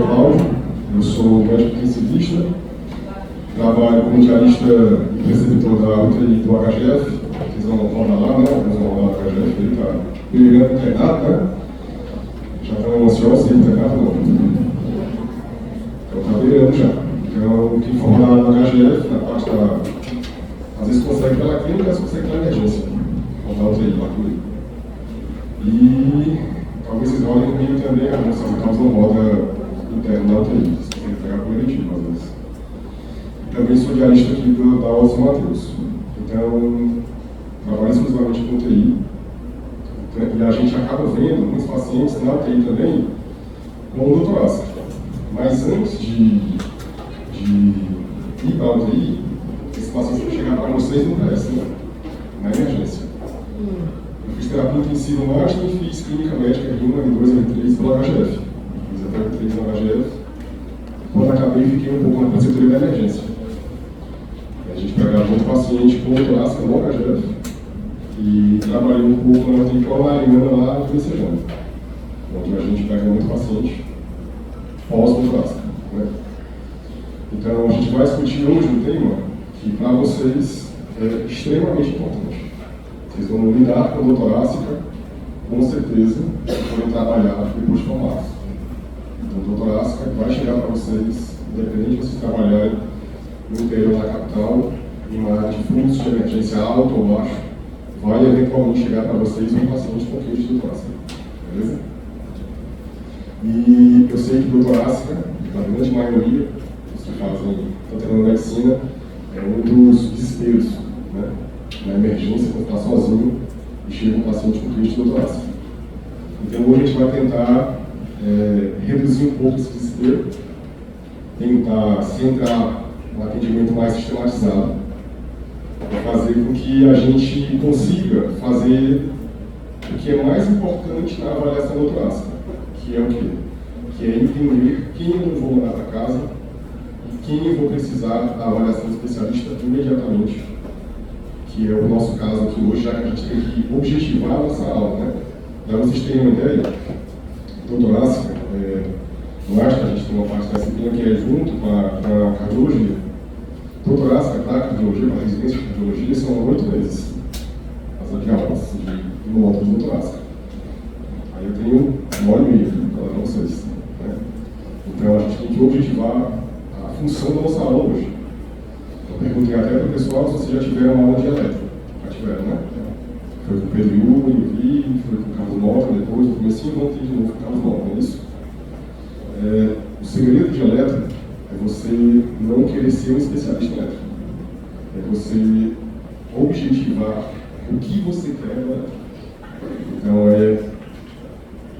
Cláudio, eu sou médico intensivista, trabalho como diarista e preceptor da UTI do HGF, vocês vão rodar lá, né? Vamos rodar o HGF, ele está brigando internado, né? Já estão ansiosos de internado, não. Então está brigando já. Então, quem for rodar no HGF, na parte da... Às vezes consegue pela clínica, às vezes consegue pela emergência. Rodar o UTI lá comigo. E talvez vocês rodem comigo também, a moça do Carlos não roda interno na UTI, vocês conseguem pegar com ele, às vezes. Também sou diarista aqui da UAS São Mateus. Então, trabalho exclusivamente com UTI. E a gente acaba vendo muitos pacientes na UTI também com o doutorado. Mas antes de ir para a UTI, esses pacientes vão chegar para vocês no PS, né? Na emergência. Eu fiz terapia intensiva no Einstein e fiz clínica médica R1, R2, R3 pela HGF. Fiz até R3 na HGF. Quando acabei, fiquei um pouco na preceptoria da emergência. A gente pegava muito paciente com torácica no HGF e trabalhei um pouco na UTI coronariana lá no Messejano, onde a gente pega muito paciente pós-torácica, né? Então, a gente vai discutir hoje um tema que para vocês é extremamente importante. Vocês vão lidar com a doutorácica, com certeza, podem trabalhar depois de formar. Então, a doutorácica vai chegar para vocês, independente de vocês trabalharem no interior da capital, em uma área de fluxo de emergência alto ou baixo, vai eventualmente chegar para vocês um paciente com queixa de doutorácica. Beleza? E eu sei que doutorácica, a grande maioria dos que fazem, estão treinando medicina, é um dos desesperos, né? Na emergência, quando está sozinho e chega um paciente com queixa de doutorácica. Então hoje a gente vai tentar reduzir um pouco esse desespero, tentar centrar um atendimento mais sistematizado, para fazer com que a gente consiga fazer o que é mais importante na avaliação doutorácica, que é o quê? Que é entender quem eu vou mandar para casa e quem eu vou precisar da avaliação do especialista imediatamente, que é o nosso caso aqui hoje, já que a gente tem que objetivar a nossa aula, né? Para vocês terem uma ideia, doutorácica, eu acho que a gente tem uma parte da disciplina que é junto com a cardiologia. Doutorácica, para a cardiologia, para a residência de cardiologia, são 8 meses. As aulas de módulo de doutorácica. Aí eu tenho 1h30 para vocês, né? Então a gente tem que objetivar a função da nossa aula hoje. Eu perguntei até para o pessoal se vocês já tiveram aula de eletro. Já tiveram, né? Foi com o Pedro Yuri, eu vi, foi com o Carlos Mota, depois no comecinho vão ter de novo com o Carlos Mota, não é isso? O segredo de eletro é você não querer ser um especialista em eletro. É você objetivar o que você quer no eletro. Então,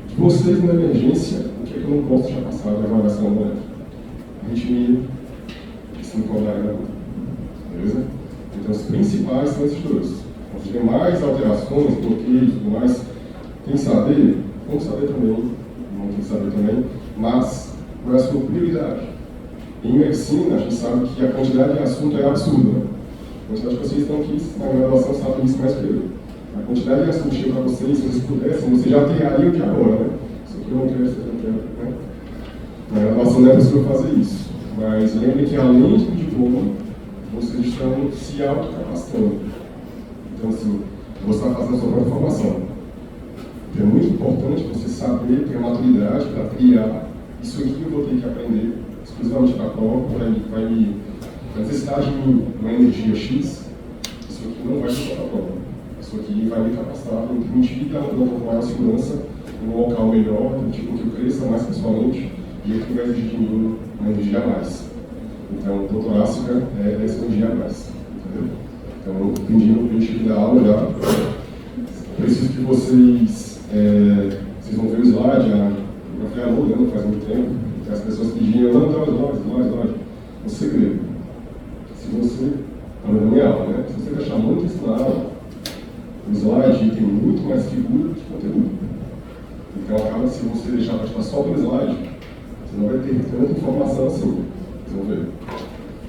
de vocês na emergência, o que é que eu não posso deixar passar de avaliação do eletro? Arritmia, sincronizar, beleza? Então, os principais são esses dois. Quando tiver mais alterações, bloqueios, tudo mais, tem que saber, vamos saber também, não tem que saber também, mas qual é a sua prioridade? Em medicina, a gente sabe que a quantidade de assunto é absurda. A quantidade de vocês estão aqui na graduação sabem isso mais que eu. A quantidade de assunto chega para vocês, se vocês pudessem, vocês já teriam de agora, né? Isso aqui eu não quero, isso aqui eu não quero, né? Na graduação não é possível fazer isso. Mas lembre que além do diploma, vocês estão se autocapacitando. Então, assim, você está fazendo a sua própria formação. Então, é muito importante você saber ter a maturidade para criar isso aqui eu vou ter que aprender exclusivamente para a prova, vai necessitar de mim uma energia X, isso aqui não vai ser para a prova. Isso aqui vai me capacitar, me permitir dar uma maior segurança, um local melhor, permitir que eu cresça mais pessoalmente e aqui vai exigir de mim uma energia a mais. Então, doutorácica é essa energia a mais. Entendeu? Então, eu aprendi no objetivo da aula já. Preciso que vocês vão ver o slide, eu fui aluno, né, não faz muito tempo, que as pessoas pediam, não, slide. O segredo, se você, na minha aula, né, se você deixar muito isso na aula, o slide tem muito mais figura que conteúdo. Então, acaba se você deixar para estar só pelo slide, você não vai ter tanta informação assim. Vocês vão ver.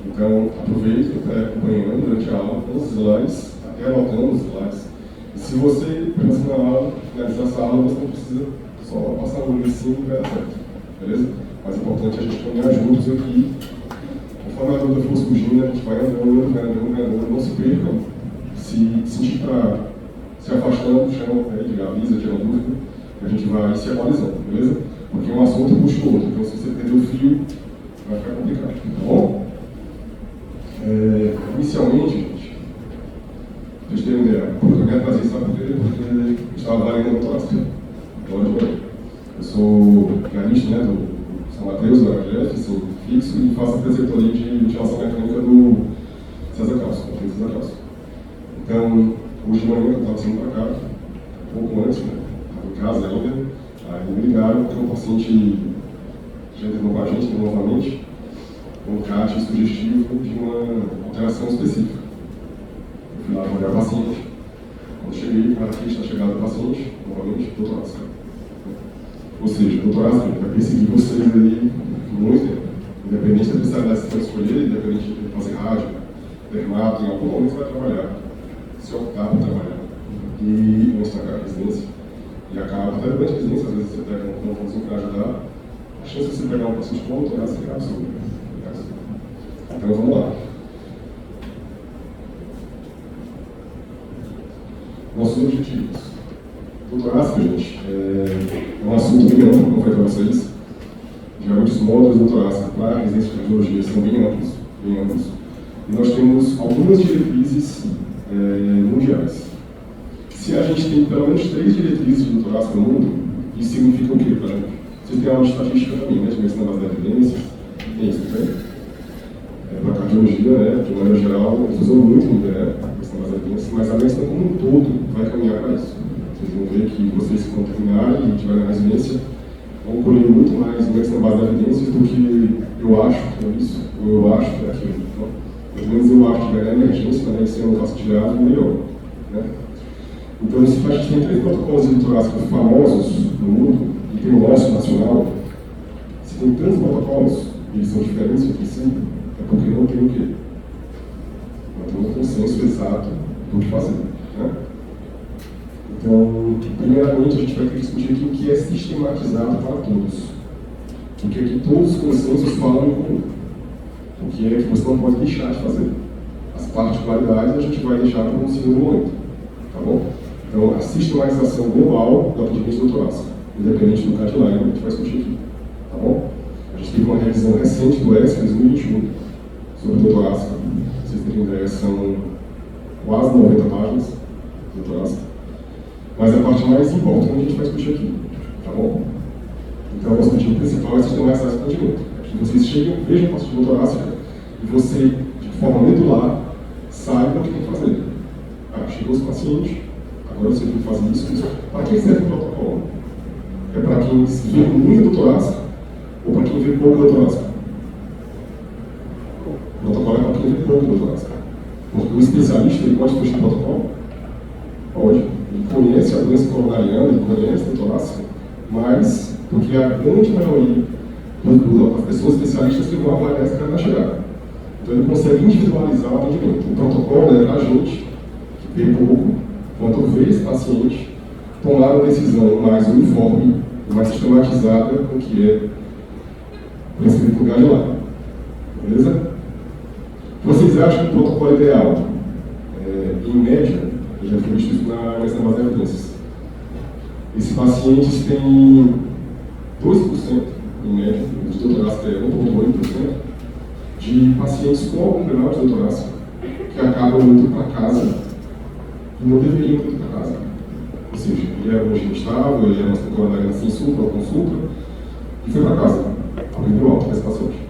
Então, aproveite para acompanhando durante a aula com os slides, até anotando os slides. E se você pensa na aula, finalizar essa aula, você não precisa só passar um olho assim e vai dar certo. Beleza? mais importante é a gente caminhar juntos aqui. Conforme a dúvida for surgindo, a gente vai andando, não se percam. Se sentir para se afastando, chama, avisa, tira dúvida, e a gente vai se atualizando, beleza? Porque um assunto puxa o outro, então se você perder o fio, vai ficar complicado, tá bom? Inicialmente, gente, pra vocês terem uma ideia, eu quero trazer isso porque eu estava valendo no doutorado. Eu sou pianista, né, do São Mateus, da UFRJ, assim, fixo, e faço a preceptoria de ventilação mecânica do César Carlos. Então, hoje de manhã eu estava saindo para cá, um pouco antes, né, estava em casa ainda, aí me ligaram que um paciente já internou com a gente novamente, um CAT sugestivo de uma alteração específica. Eu fui lá avaliar o paciente. Quando cheguei, para a chegada do paciente, novamente, doutor Asca. Ou seja, doutor Asca vai perseguir vocês aí muito tempo. Independente da especialidade que você vai escolher, independente de fazer rádio, dermato, em algum momento você vai trabalhar. Se optar por trabalhar. E vão estragar a residência. E acaba, até durante a residência, às vezes você pega um plantãozinho para ajudar, a chance de você pegar um paciente com doutor Asca é absurda. Então vamos lá. Nossos objetivos. Doutorado, gente, é um assunto bem amplo, como eu falei para vocês. Geralmente os módulos de doutorado para residência de cardiologia são bem amplos. E nós temos algumas diretrizes mundiais. Se a gente tem pelo menos 3 diretrizes de doutorado no mundo, isso significa o quê para a gente? Vocês têm aula de estatística também, né? De medicina na base da evidência. Tem isso, não tem? Para a cardiologia, né, de maneira geral, eles usam muito no IBE, mas a medicina como um todo vai caminhar para isso. Vocês vão ver que vocês, quando terminarem e tiverem na residência, vão colher muito mais medicina base da evidência do que eu acho que é isso, ou eu acho que é aquilo. Então, pelo menos eu acho que vai dar emergência na medicina no tirado melhor. Né? Então, se a gente tem 3 protocolos eleitoráticos famosos no mundo, e tem o nosso nacional, se tem tantos protocolos, eles são diferentes entre si, é porque não tem o quê? Não tem um consenso exato do que fazer. Né? Então, primeiramente, a gente vai ter que discutir aqui o que é sistematizado para todos. Porque aqui todos os consensos falam em comum. O que é que você não pode deixar de fazer. As particularidades a gente vai deixar para um segundo momento. Tá bom? Então, a sistematização global do atendimento de doutorado, independente do guideline, a gente vai discutir aqui. Tá bom? A gente teve uma revisão recente do ESC 2021 sobre doutorado. Vocês terem ideia, são quase 90 páginas de doutorado. Mas a parte mais importante a gente vai discutir aqui. Tá bom? Então, o nosso objetivo principal é sistematizar esse atendimento. É que vocês cheguem, vejam o passo de doutorado e você, de forma medular, saiba o que tem que fazer. Chegou os pacientes, agora você tem que fazer isso. Para quem serve o protocolo? É para quem vê muito doutorado ou para quem vê pouco doutorado? O protocolo é para quem vê pouco doutorado. Porque o especialista ele pode fechar o protocolo? Pode. Ele conhece a doença coronariana, ele conhece o doutorado, mas porque a grande maioria das pessoas especialistas que vão avaliar esse cara na chegada. Então ele consegue individualizar o atendimento. O protocolo é para a gente, que vê pouco, quanto vê esse paciente, tomar uma decisão mais uniforme, mais sistematizada com o que é prescrito no guideline. Beleza? Vocês acham que o protocolo ideal, em média, eu já fiz isso na base de evidências, esses pacientes têm 2%, em média, de doutorado, que é 1,8%, de pacientes com algum grau de doutorado que acabam indo para casa e não deveriam ir para casa. Ou seja, ele era um agente estável, ele era uma coronariana sem supra ou com supra, e foi para casa, aprendeu alto desse paciente.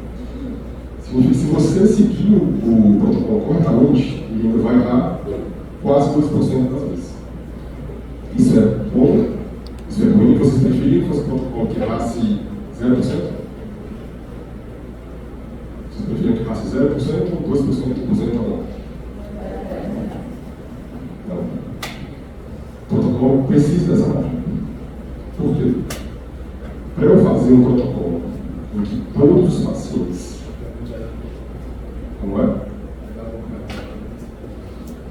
Se você seguir o protocolo corretamente, ele ainda vai errar quase 2% das vezes. Isso é bom? Isso é ruim? Vocês preferiam que fosse um protocolo que errasse 0%? Vocês preferiam que errasse 0% ou 2% tá bom? Não. O protocolo precisa dessa margem. Por quê? Para eu fazer um protocolo em que todos os pacientes. Como é?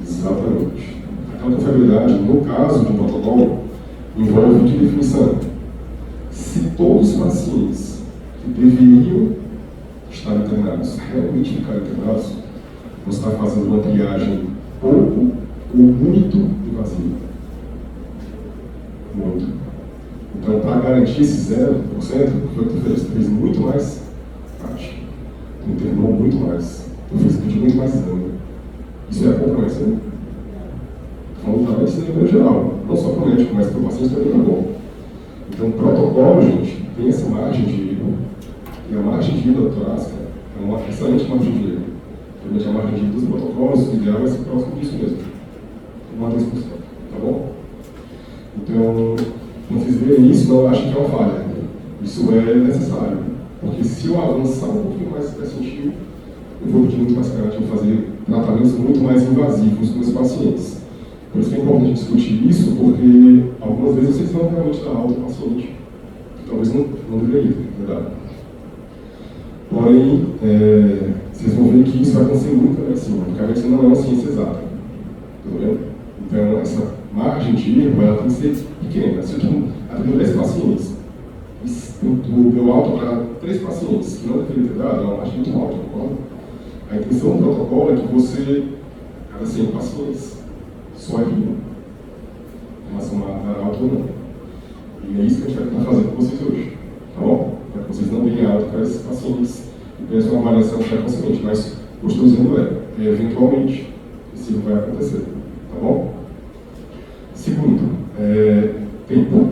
Exatamente. Aquela confiabilidade, no caso de um protocolo, envolve de definição. Se todos os pacientes que que deveriam estar internados, realmente ficarem internados, você está fazendo uma triagem pouco ou muito invasiva. Muito. Então, para garantir esse 0%, o que tu fez muito mais parte. Tu internou muito mais. Tu fez muito mais exame. Isso é bom para o médico? Falando para isso em geral. Não só para o médico, mas para o paciente também é bom. Então, o protocolo, gente, tem essa margem de erro. E a margem de erro da torácica é uma excelente margem de erro. Realmente, a margem de erro dos protocolos, o ideal é ser próximo disso mesmo. Uma 10%. Tá bom? Então, quando vocês verem isso, não achem que é uma falha. Isso é necessário. Porque se eu avançar um pouquinho mais nesse sentido, eu vou pedir muito mais carente de fazer tratamentos muito mais invasivos com os pacientes. Por isso que é importante discutir isso, porque algumas vezes vocês vão realmente dar alta ao paciente. Talvez não deveria, na verdade. Porém, vocês vão ver que isso vai acontecer muito na medicina, porque a medicina não é uma ciência exata. Tá vendo? Então, essa margem de erro ela tem que ser pequena. Se eu atendo 10 pacientes, eu deu alta para 3 pacientes que não deveria ter dado, é uma margem muito alta, concorda? A intenção do protocolo é que você, cada 100 pacientes, só erre um, em relação a dar alta ou não. E é isso que a gente vai tentar fazer com vocês hoje, tá bom? Para que vocês não deem alta para esses pacientes e peçam uma avaliação precocemente, mas o que eu estou dizendo eventualmente, isso vai acontecer, tá bom? Segundo, tempo.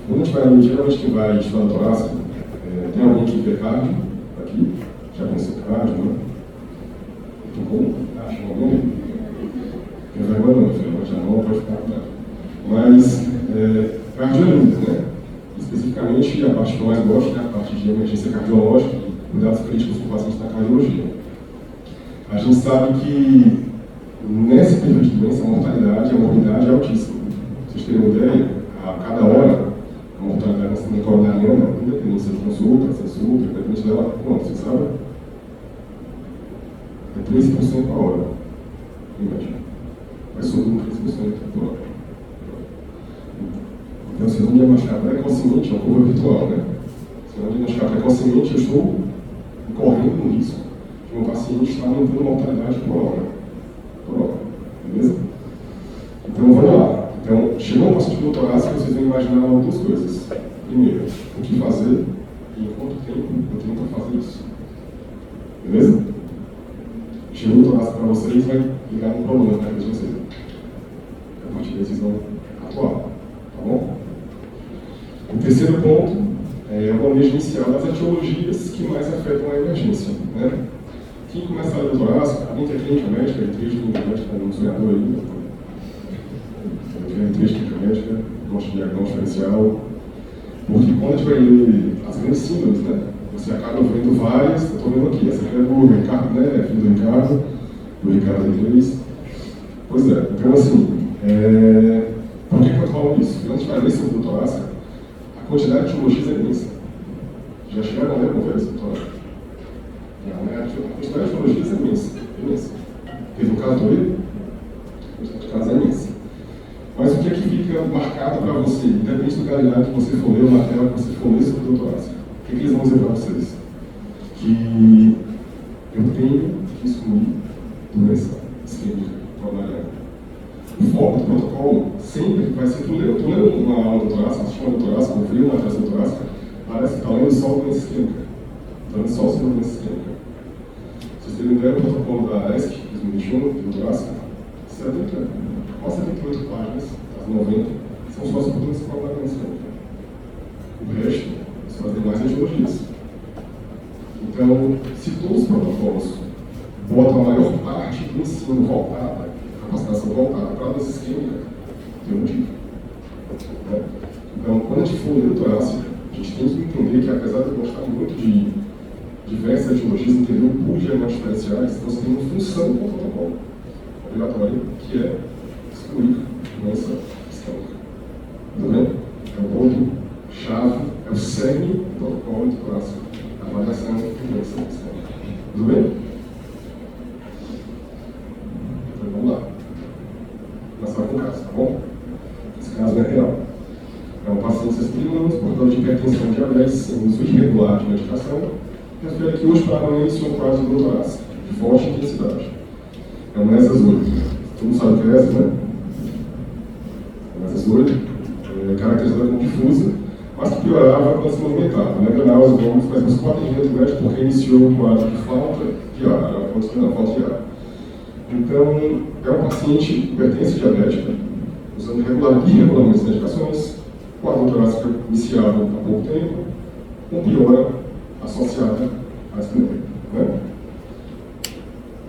Quando a gente vai ali, geralmente quem vai estudar torácica, tem alguém que vê cardio aqui, já conheceu cardio, né? Então, como? Acho que alguém? Tem vergonha não, filho, já não pode ficar com cardio. Mas, cardio é lindo, né? Especificamente, a parte que eu mais gosto é a parte de emergência cardiológica e cuidados críticos com pacientes na cardiologia. A gente sabe que nesse período de doença, a mortalidade e a morbidade é altíssima. Pra vocês terem uma ideia, a cada hora, a mortalidade na síndrome coronariana, independente se consulta, independente dela, quanto, você sabe? É 13% a hora. Imagina. Vai subindo 13% por hora. Então, se eu não diagnosticar precocemente, é uma curva virtual, né? Se eu não diagnosticar precocemente, eu estou correndo um risco de um paciente estar aumentando a mortalidade por hora. Beleza? Então vamos lá. Então, chegou um paciente com torácica, vocês vão imaginar duas coisas. Primeiro, o que fazer e em quanto tempo eu tenho para fazer isso. Beleza? Chegou um torácica para vocês, vai ligar um problema na cabeça de vocês. A partir daí vocês vão atuar. Tá bom? O terceiro ponto é o manejo inicial das etiologias que mais afetam a emergência. Né? Quem começa a área torácica, alguém que é clínica médica, L3 clínica médica, um sonhador aí, L3 clínica médica, gosto de diagnóstico diferencial, porque quando a gente vai ler as grandes síndromes, né, você acaba vendo várias, eu estou vendo aqui, essa aqui é do Ricardo, né, filho do Ricardo L3. Pois é, então assim, por que eu falo isso? Quando a gente vai ler sobre torácica, a quantidade de etiologias é imensa. Já chegaram a ler alguma vez sobre torácica? A quantidade de etiologias é imensa. Teve um caso doido? A quantidade de casos é imensa. Mas o que é que fica marcado para você, independente do calendário que você for ler, o material que você for ler sobre o torácica? O que eles vão dizer para vocês? Que eu tenho que excluir doença isquêmica coronariana. O foco do protocolo sempre vai ser, tu leu uma aula do torácica, assistindo uma do torácica, ou viu uma atrás do torácica, parece que está lendo só doença isquêmica. Está lendo só sobre doença isquêmica. Vocês terem ideia, o protocolo da ESC, 2021, do torácica, 78 páginas, as 90, são só sobre doença coronariana isquêmica. O resto são as demais etiologias. Então, se todos os protocolos botam a maior parte do ensino voltada, capacitação voltada para a doença isquêmica, tem um motivo. Então, quando a gente for ler o torácica, a gente tem que entender que, apesar de eu gostar muito de diversas etiologias, entender o pool de diagnósticos diferenciais, você tem uma função do protocolo obrigatória, que é excluir doença isquêmica. Tudo bem? É o ponto-chave, é o cerne do protocolo do torácica, a avaliação de doença isquêmica. Tudo bem? Então, vamos lá. Começar com o caso, tá bom? Esse caso é real. É um paciente de 60 anos, portador de hipertensão, diabetes, uso irregular de medicação, refere que hoje para amanhã iniciou um quadro de dor torácica, de forte intensidade. É uma ESAS 8. Todo mundo sabe o que é ESAS, né? É uma ESAS 8, caracterizada como difusa, mas que piorava quando se movimentava. Lembra náuseas, vômitos, mas você pode entender médico porque iniciou um quadro de falta de ar, falta de ar. Então, é um paciente hipertenso diabética, usando irregularmente as medicações, com a dor torácica iniciada há pouco tempo, com piora associada à dispneia. Né?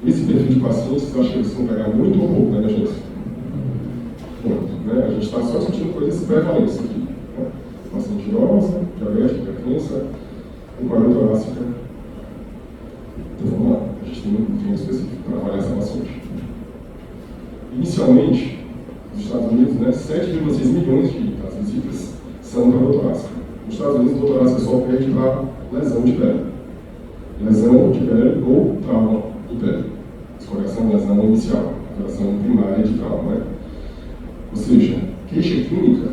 Esse perfil de pacientes, você acha que eles vão pegar muito ou pouco na emergência? Muito. Né? A gente está só sentindo coisas prevalentes aqui. Né? Paciente idosa, diabética, hipertensa, com dor torácica. Então vamos lá, a gente tem um tema específico para avaliar essa paciente. Inicialmente, nos Estados Unidos, né, 7,6 milhões de visitas são para dor torácica. Nos Estados Unidos, dor torácica só perde para lesão de pele. Lesão de pele ou trauma de pele. Escoriação, lesão inicial, lesão primária de trauma. Né? Ou seja, queixa clínica,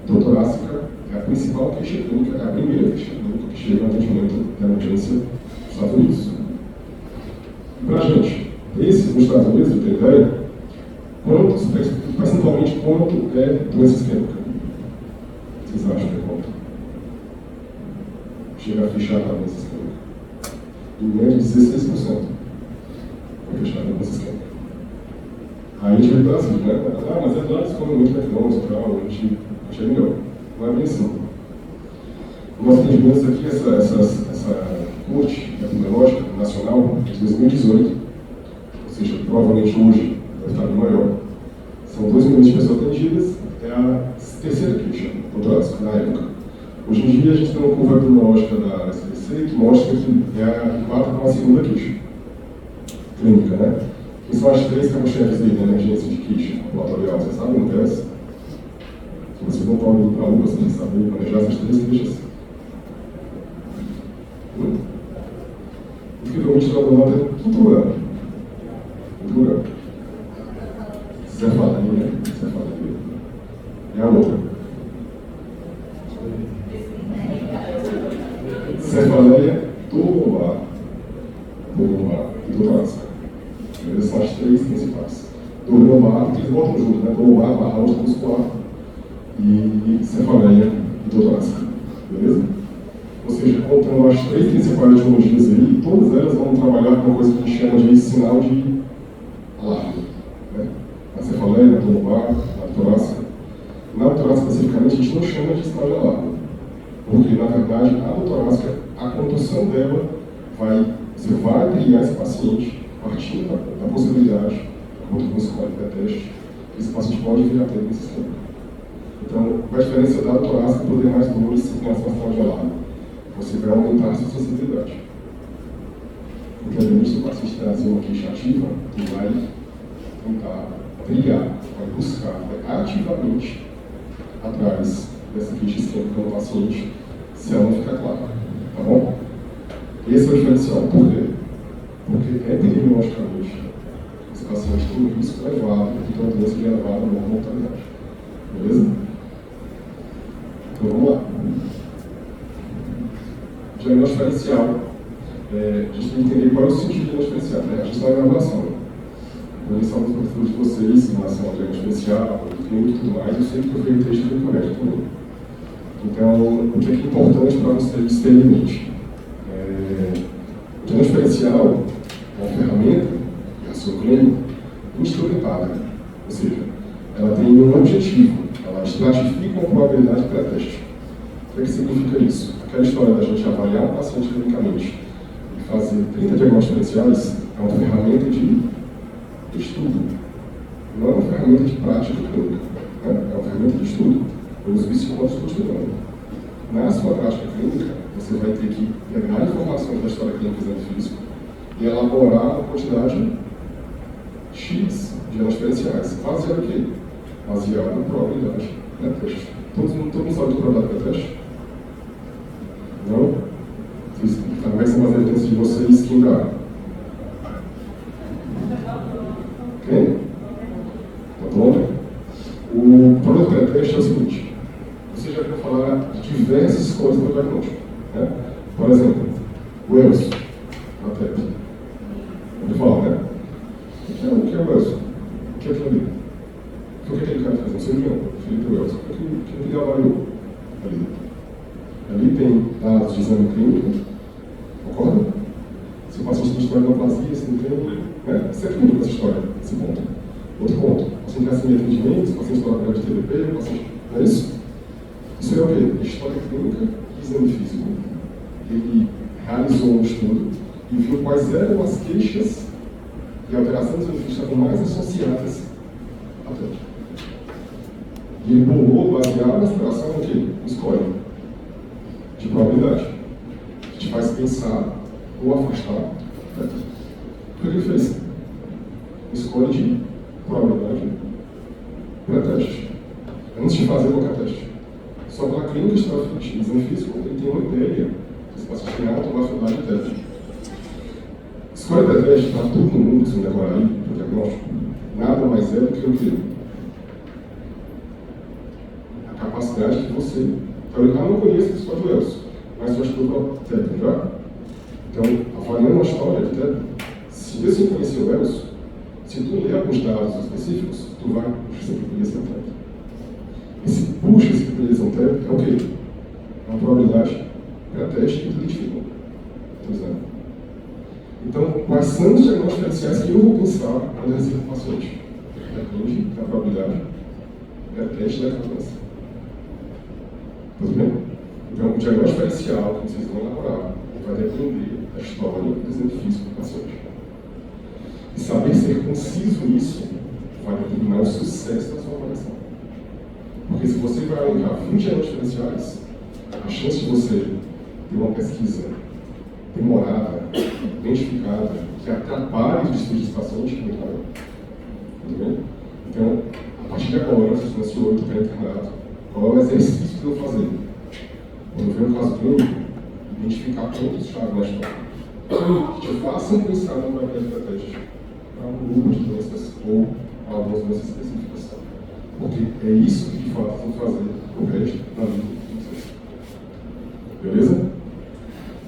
dor torácica é a principal queixa clínica, é a primeira queixa clínica que chega no atendimento da emergência dos Estados Unidos. E para a gente, esse nos Estados Unidos, de ter ideia, percentualmente quanto é doença isquêmica? Vocês acham que é quanto? Chega a fechar a doença isquêmica. Em média, 16% vai fechar a doença isquêmica. Aí a gente vai para assim, né? Ah, mas é dados como muito McDonald's e tal, a gente é melhor. Não é bem assim. Nós temos aqui essa corte epidemiológica nacional de 2018, ou seja, provavelmente hoje deve estar bem maior. São 2 milhões de pessoas atendidas, é a terceira queixa torácica na época. Hoje em dia a gente tem uma curva epidemiológica da SBC que mostra que é a quarta com a segunda queixa clínica, né? E são as 3 carro-chefes aí da emergência de queixa ambulatorial, você sabe, não interessa? Se você não pode ir para a UPA, você tem que saber manejar essas 3 queixas. Incrivelmente, nós vamos lá ter quinto ano. Cefaleia. E a outra? Cefaleia lombar e dor torácica. Essas são as 3 principais. Dor lombar, que eles botam junto, né? Dor lombar, barra alta muscular e cefaleia e dor torácica. Beleza? Ou seja, contando as 3 principais etiologias aí, todas elas vão trabalhar com uma coisa que a gente chama de sinal de alarme. Né? A cefaleia, na dor lombar, na torácica. Na torácica, especificamente, a gente não chama de sinal de alarme. Porque, na verdade, a dor torácica, a condução dela você vai triar esse paciente partindo da possibilidade, como você escolhe teste, que esse paciente pode vir a ter nesse sistema. Então, a diferença da dor torácica poder mais dores se tem essa sinal de alarme. Você vai aumentar a sua sensibilidade. Independente do paciente trazer uma queixa ativa, ele vai tentar triar, vai buscar, vai ativamente atrás dessa queixa isquêmica no paciente, se ela não ficar clara. Tá bom? Esse é o diferencial. Por quê? Porque epidemiologicamente, esse paciente tem um risco elevado de ter uma doença de elevada mortalidade. Beleza? Então vamos lá. Diagnóstico diferencial. A gente tem que entender qual é o sentido do diagnóstico diferencial. Né? A gente está em avaliação. Quando eles falam dos perfis de vocês em relação ao diagnóstico diferencial, do clínico e tudo mais, eu sempre procurei o texto clínico médico também. Então, o que é importante para vocês terem em mente? O diagnóstico diferencial é uma ferramenta de raciocínio instrumentada, ou seja, ela tem um objetivo, ela estratifica uma probabilidade pré-teste. O que significa isso? Aquela história da gente avaliar um paciente clinicamente e fazer 30 diagnósticos diferenciais é uma ferramenta de estudo, não é uma ferramenta de prática clínica, né? É uma ferramenta de estudo. Eu uso isso enquanto estou estudando. Na sua prática clínica, você vai ter que pegar informações da história clínica do exame físico e elaborar uma quantidade X de diagnósticos diferenciais. Baseado em quê? Baseado em probabilidade pré-teste. Todo mundo sabe do probabilidade pré-teste? Não? Como é que são as evidências de vocês que ainda quem? Tá bom? O problema pré-teste é o seguinte: você já viu falar de diversas coisas no diagnóstico. Né? Por exemplo, o Elcio, na TED. Ele fala, né? O que é o Elcio? O que é aquilo ali? O que aquele cara faz? Não sei o que não. Felipe Elcio. O que ele avaliou ali? Ali tem dados de exame clínico, concorda? Se o paciente tem história de neoplasia, se não tem, né? Sempre muito com essa história, esse ponto. Outro ponto, o paciente tem acima de atendimento, o paciente tem grau de TDP, o paciente... Não é isso? Isso é o quê? História clínica e exame físico. Ele realizou um estudo e viu quais eram as queixas e alterações do exame físico que estavam mais associadas à TED. E ele bolou, baseado na exploração no quê? No scoring de probabilidade. Que te faz pensar ou afastar. O que ele fez? Escolha de probabilidade pré-teste. Antes de fazer qualquer teste. Só pela clínica de exame físico, ele tem uma ideia que esse paciente tem alta ou baixa probabilidade de teste. Escolha pré-teste para todo mundo, se não decorar aí, para o diagnóstico, nada mais é do que o quê? A capacidade que você... Então, eu não conheço a história do Elcio, mas já estudou para TED, já? Então, avaliando a história de TED, se você conhecer o Elcio, se tu ler alguns dados específicos, tu vai puxar essa população TED. Esse puxa essa população TED é o quê? É uma probabilidade pré-teste que tu identifica. Então, quais são os diagnósticos diferenciais que eu vou pensar quando eu recebo o paciente? Depende da probabilidade pré-teste da causa. Tudo bem? Então, o diagnóstico diferencial que vocês vão elaborar vai depender da história do exame físico do paciente. E saber ser conciso nisso vai determinar o sucesso da sua avaliação. Porque se você vai alocar 20 diagnósticos diferenciais, a chance de você ter uma pesquisa demorada, identificada, que atrapalhe o desfecho desse paciente é muito maior. Tudo bem? Então, a partir de agora, se você não está internado, qual é o exercício que eu vou fazer? Quando ver um caso clínico, identificar pontos-chave na história. Que te façam pensar numa probabilidade de teste para um grupo de doenças ou algumas doenças específicas. Porque é isso que de fato vão fazer o resto da vida de vocês. Beleza?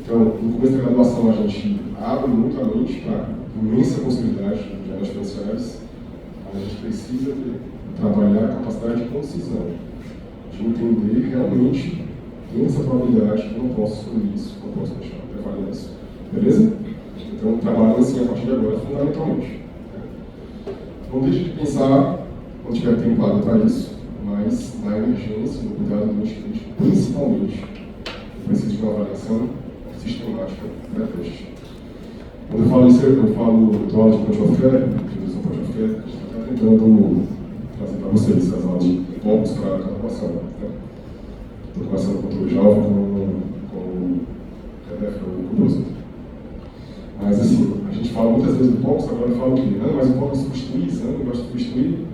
Então, no começo da graduação, a gente abre muito a mente para imensa possibilidade de áreas diferenciais, mas a gente precisa trabalhar a capacidade de concisão, de entender realmente tem essa probabilidade, eu não posso excluir isso, não posso deixar de avaliar isso. Beleza? Então, trabalho assim a partir de agora, fundamentalmente. Não deixe de pensar, quando tiver tempo para isso, mas na emergência, no cuidado do doente, principalmente, eu preciso de uma avaliação sistemática pré-teste. Quando eu falo isso, eu falo do aula de Point of Care, utilização Point of Care, a gente está tentando trazer para vocês as aulas de tópicos para a graduação. Né? Estou conversando com o jovem, com o Bruno. Mas assim, a gente fala muitas vezes do tópico, agora fala o quê? Não, mas o tópico substitui exame, vai substituir.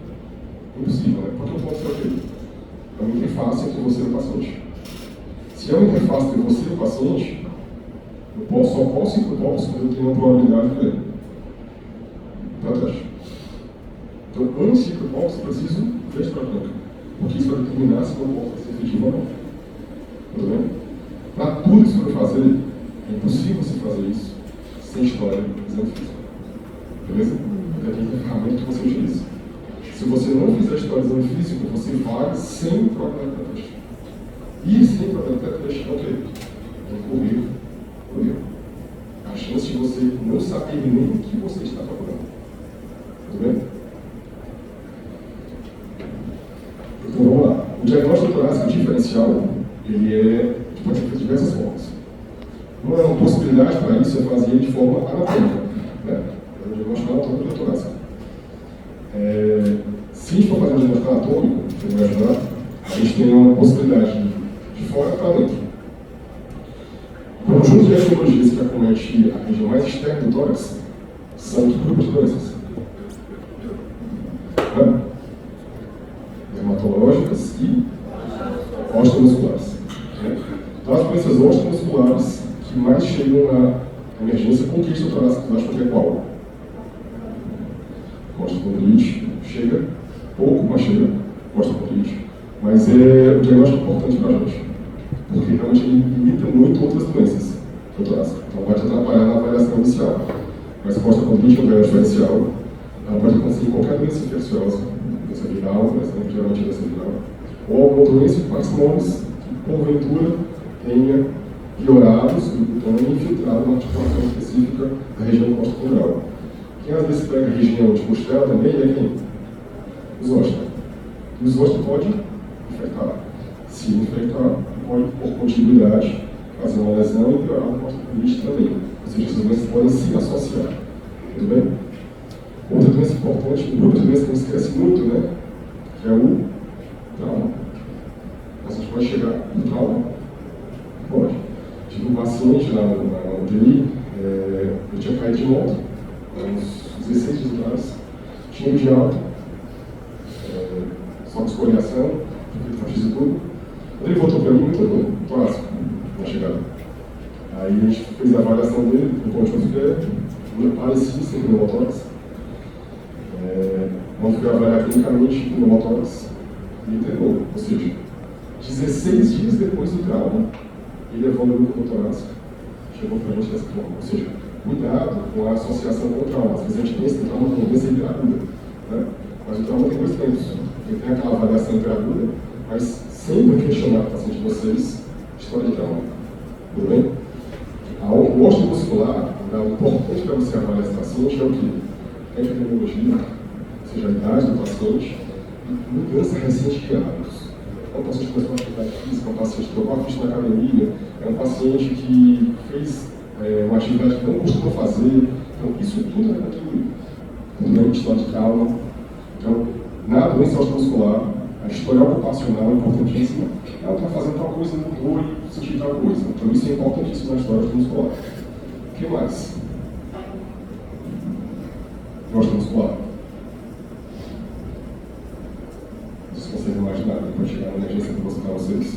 Impossível, né? Porque o tópico é o quê? É uma interface entre você e o paciente. Se é uma interface entre você e o paciente, eu só posso ir para o tópico quando eu tenho uma probabilidade de ver. Pré-teste. Então, antes de ir para o tópico, eu preciso ver a clínica. Porque isso vai determinar se o meu tópico vai ser efetivo ou não. Tudo bem? Para tudo que você vai fazer, é impossível você fazer isso sem história de exame físico. Beleza? Porque tem que ferramenta que você utiliza. Se você não fizer história de exame físico, você vai sem probabilidade de pré-teste. E sem probabilidade de pré-teste é o quê? É correr o erro. A chance de você não saber nem o que você está procurando. Tudo bem? Então vamos lá. O diagnóstico torácico diferencial, ele pode ser feito de diversas formas. Uma possibilidade para isso é fazer de forma anatômica. Né? O diagnóstico anatômico torácico. Se a gente for fazer um diagnóstico anatômico, que vai ajudar, a gente tem uma possibilidade de fora para dentro. O conjunto de etiologias que acomete a região mais externa do tórax são que grupos de doenças? Dermatológicas e osteomusculares. Então, as doenças osteomusculares que mais chegam na emergência conquistam o torácico torácico, que é qual? Osteocondilite chega pouco, mas chega. Osteocondilite. Mas é um diagnóstico importante para a gente. porque realmente ele limita muito outras doenças torácicas. Então pode atrapalhar na avaliação inicial. A resposta contínua não é diferencial. Ela pode acontecer em qualquer doença infecciosa, doença viral, por exemplo, geralmente doença viral, ou alguma doença com as mãos que porventura tenha piorado o e infiltrado uma articulação específica da região costa-condral. Quem às vezes pega a região de costela também é quem? Os ossos. E os ossos podem infectar. Se infectar, pode, por continuidade, fazer uma lesão e piorar o costa também. Ou seja, essas doenças podem se associar. Tudo bem? Outra doença importante, um grupo de doenças que a gente esquece muito, né? Que é o trauma. A gente pode chegar no trauma? Pode. Tive um paciente lá na UTI, eu tinha caído de moto, uns 16 dias atrás, tinha de alta, só com escoriação, fiz tudo. Quando ele voltou para mim, muito clássico, na chegada. Aí a gente fez a avaliação dele, no ponto de fé, parecia ser pneumotórax. Quando fui avaliar clinicamente pneumotórax, ele internou, ou seja, 16 dias depois do trauma, ele evoluiu com o torácico, chegou para a gente dessa forma. Ou seja, cuidado com a associação com o trauma. Às vezes a gente pensa que o trauma tem doença interaguda, né? Mas o trauma tem dois tempos. Ele tem aquela avaliação interaguda, mas sempre questionar para o paciente de vocês história de trauma. Tudo bem? O ósseo muscular, o importante para você avaliar esse paciente é o quê? É a epidemiologia, ou seja, a idade do paciente, e mudança recente de hábitos. É um paciente que começou a atividade física, é um paciente que trocou a ficha na academia, é um paciente que fez uma atividade que não costuma fazer. Então, isso tudo é contribuir. Também história de trauma. Então, na doença muscular, a história ocupacional é importantíssima. Ela está fazendo tal coisa, mudou e sentiu tal coisa. Então, isso é importantíssimo na história muscular. O que mais? Gosto muscular. Vocês conseguem imaginar, depois de chegar na emergência que eu vou citar vocês.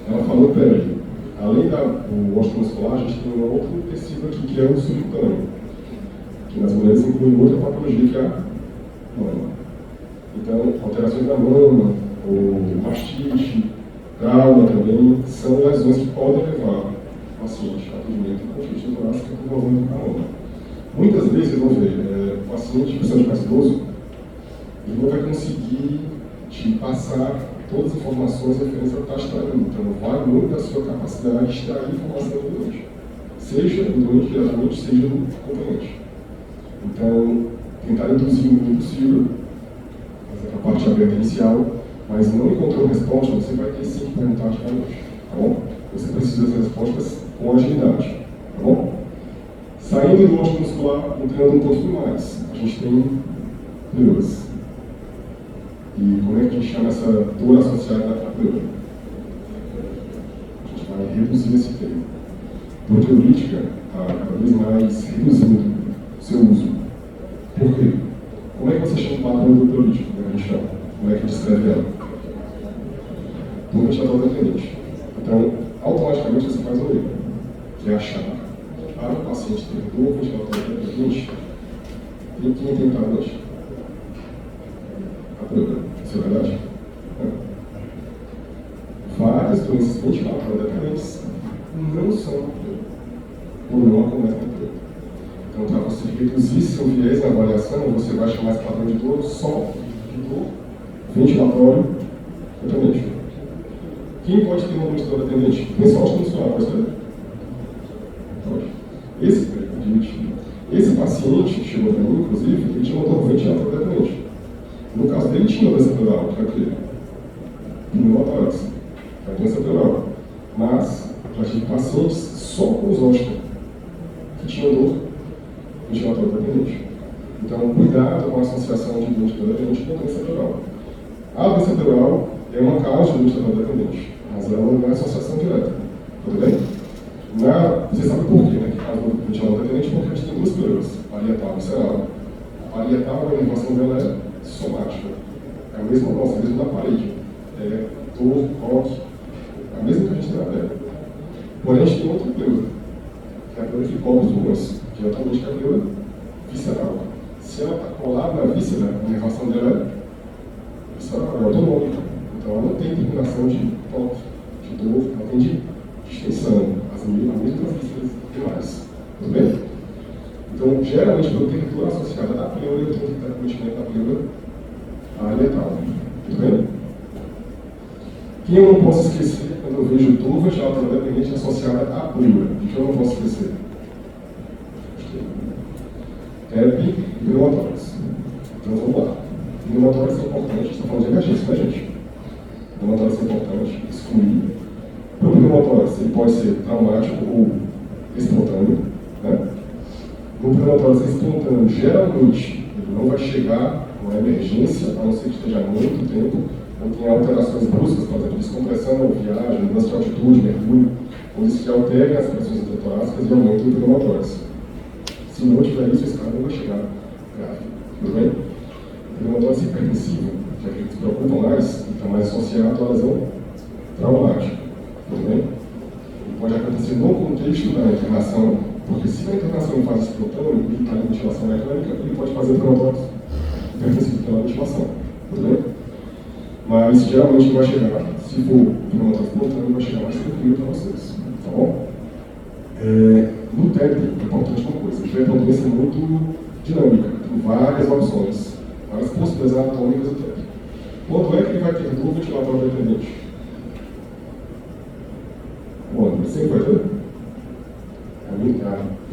Ela falou, peraí, além do ósseo muscular, a gente tem um outro tecido aqui, que é o subcutâneo, que nas mulheres inclui outra patologia, que é a mama. Então, alterações da mama, ou mastite, trauma também, são lesões que podem levar o paciente a atendimento com conflito torácico envolvendo a mama. Muitas vezes, vocês vão ver, o paciente, principalmente mais idoso, ele não vai conseguir te passar todas as informações referentes ao que está extraindo. Então, vai muito da sua capacidade de extrair informação do doente. Seja do doente diretamente, seja do acompanhante. Então, tentar induzir o mínimo possível, fazer a parte aberta inicial, mas não encontrou resposta, você vai ter sim que perguntar ativamente, tá bom? Você precisa das respostas com agilidade, tá bom? Saindo do ósseo muscular, entrando um pouquinho mais, a gente tem pleuras. E como é que a gente chama essa dor associada à pleura? A gente vai reduzir esse termo. Dor pleurítica está cada vez mais reduzindo o seu uso. Por quê? Como é que você chama uma dor pleurítica? Como é que a gente chama? Como é que a gente descreve ela? Dor ventilador dependente. Então, automaticamente você faz um erro, que é achar para o paciente ter dor ventilador dependente, quem tem para hoje? A pleura. Isso é verdade? Várias doenças ventilatórias dependentes não são a pleura, ou não acometem a pleura. Então, para você reduzir seu viés na avaliação, você vai chamar esse padrão de dor só de dor ventilatório dependente. Quem pode ter uma ventilador dependente? Nem só o muscular, pode ter? Pode. Esse paciente que chegou para mim, inclusive, ele tinha uma dor ventilatório dependente. No caso dele, tinha doença pleural, que é o quê? Pneumotórax, é a doença pleural. Mas, já tive pacientes só com os ósteos, que tinham dor ventilatório dependente. Então, cuidado com a associação de ventilador dependente com doença pleural. A doença pleural é uma causa de ventilador dependente, mas ela não é associação direta. Tudo bem? Você sabe por quê, né? Que causa do ventilador dependente, porque a gente tem duas pleuras, parietal e visceral. A parietal, a inervação dela é somática. É a mesma nossa, a mesma da parede. É dor, toque, é a mesma que a gente tem na pele. Porém, a gente tem outra pleura, que é a pleura que cobre os pulmões, que é atualmente a pleura visceral. Se ela está colada na víscera, a inervação dela é visceral, é autonômica. Então, ela não tem terminação de toque, de dor, ela tem de distensão, as neurotransmissores demais. Tudo bem? Então, geralmente, quando tem dor associada à pleura, eu tenho que dar cometimento da pleura letal. Tudo bem? Quem eu não posso esquecer quando eu vejo dor ventilatória dependente associada à pleura? De que eu não posso esquecer? TEP e pneumotórax. Então vamos lá. Pneumotórax é importante, a gente está falando de emergência, né, gente? Pneumotórax é importante, excluir. Para o pneumotórax, ele pode ser traumático ou espontâneo, né? No pneumotórax espontâneo, geralmente, ele não vai chegar com a emergência, a não ser que esteja há muito tempo, ou tenha alterações bruscas, por exemplo, descompressão, viagem, mudança de altitude, mergulho, coisas que alterem as pressões intratorácicas e aumentem o pneumotórax. Se não tiver isso, esse cara não vai chegar grave. Tudo bem? O pneumotórax hipertensivo, que é aquele que se preocupa mais, está mais associado à lesão traumática. Tudo bem? Ele pode acontecer no contexto da internação, porque se a internação em fase espontânea e está em ventilação mecânica, ele pode fazer pneumotórax hipertensivo pela ventilação. Tudo bem? Mas geralmente vai chegar, se for pneumotórax espontâneo, vai chegar mais tranquilo para vocês. Tá bom? No TEP, é importante uma coisa, o TEP é uma doença muito dinâmica, tem várias opções, várias possibilidades anatômicas do TEP. Quando é que ele vai ter dor ventilatória dependente? Bom, ele sempre vai ter? É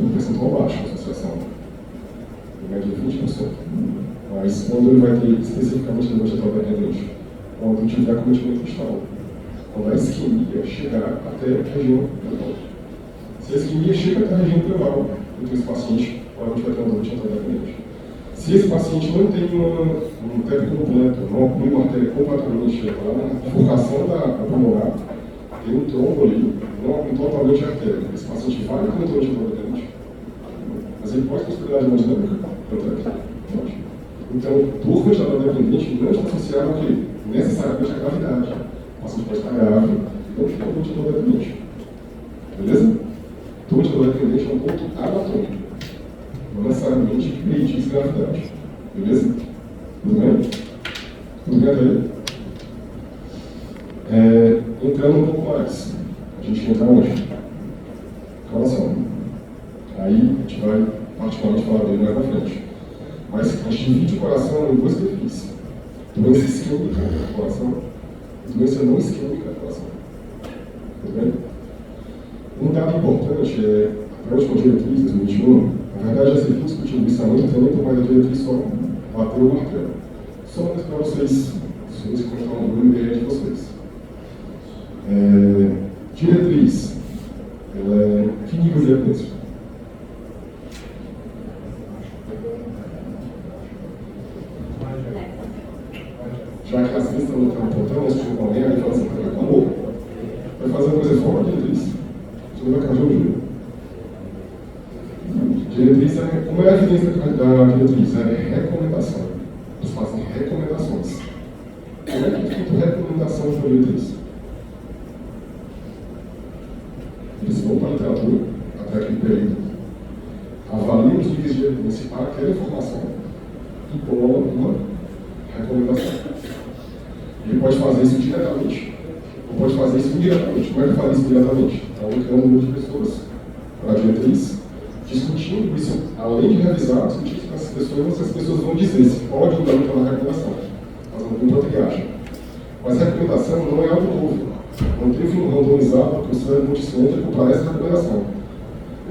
um percentual baixo na associação, em média de 20%. Mas quando ele vai ter especificamente dor ventilatória dependente? Quando tiver acometimento distal, quando a isquemia chegar até a região pleural. Se a isquemia chega até a região pleural, então esse paciente provavelmente vai ter uma dor ventilatória dependente. Se esse paciente não tem um TEP completo, não ocorre uma artéria completamente lá na bifurcação da pulmonar, tem um trombo ali, não totalmente artéria. Esse paciente vai com dor ventilatória dependente, mas ele pode ter possibilidade de hemodinâmica do TEP. Então, dor ventilatória dependente não está associada ao quê? Necessariamente à gravidade. O paciente pode estar grave e não ficar com ventilador dependente. Beleza? Dor ventilatória dependente é um ponto anatômico. Não necessariamente prediz gravidade. Beleza? Tudo bem? Tudo bem até aí? Entrando um pouco mais. A gente entra onde? Coração. Aí a gente vai particularmente falar dele mais na frente. Mas a gente divide o coração em dois perfis. Doença isquêmica do coração e doença não isquêmica do coração. Tudo bem? Um dado importante é, a última diretriz de 2021, na verdade já se viu discutindo isso há muito tempo, mas a diretriz só bateu o martelo. Só para vocês contar uma ideia de vocês. Diretriz, ela é que nível de evidência? Já que as listas não estão apontando, nós tínhamos alguém aí falando assim, acabou. Vai fazer uma coisa fora da diretriz. Você não vai acabar o jogo. Diretriz é, como é a evidência da diretriz? É recomendação. Eles fazem recomendações. Como é que é feito recomendação de uma diretriz? Eles vão para a literatura, até aquele período, avaliam os níveis de evidência para aquela informação e bolam uma recomendação. Ele pode fazer isso diretamente, ou pode fazer isso indiretamente. Como é que faz isso diretamente? Então, entrando um grupo de pessoas para a diretriz, discutindo isso, além de revisar, discutindo com essas pessoas, as pessoas vão dizer se pode ou não pela recomendação, fazendo uma triagem. Mas a recomendação não é algo novo. Não teve um randomizado, porque o cérebro multicêntrico para essa recomendação.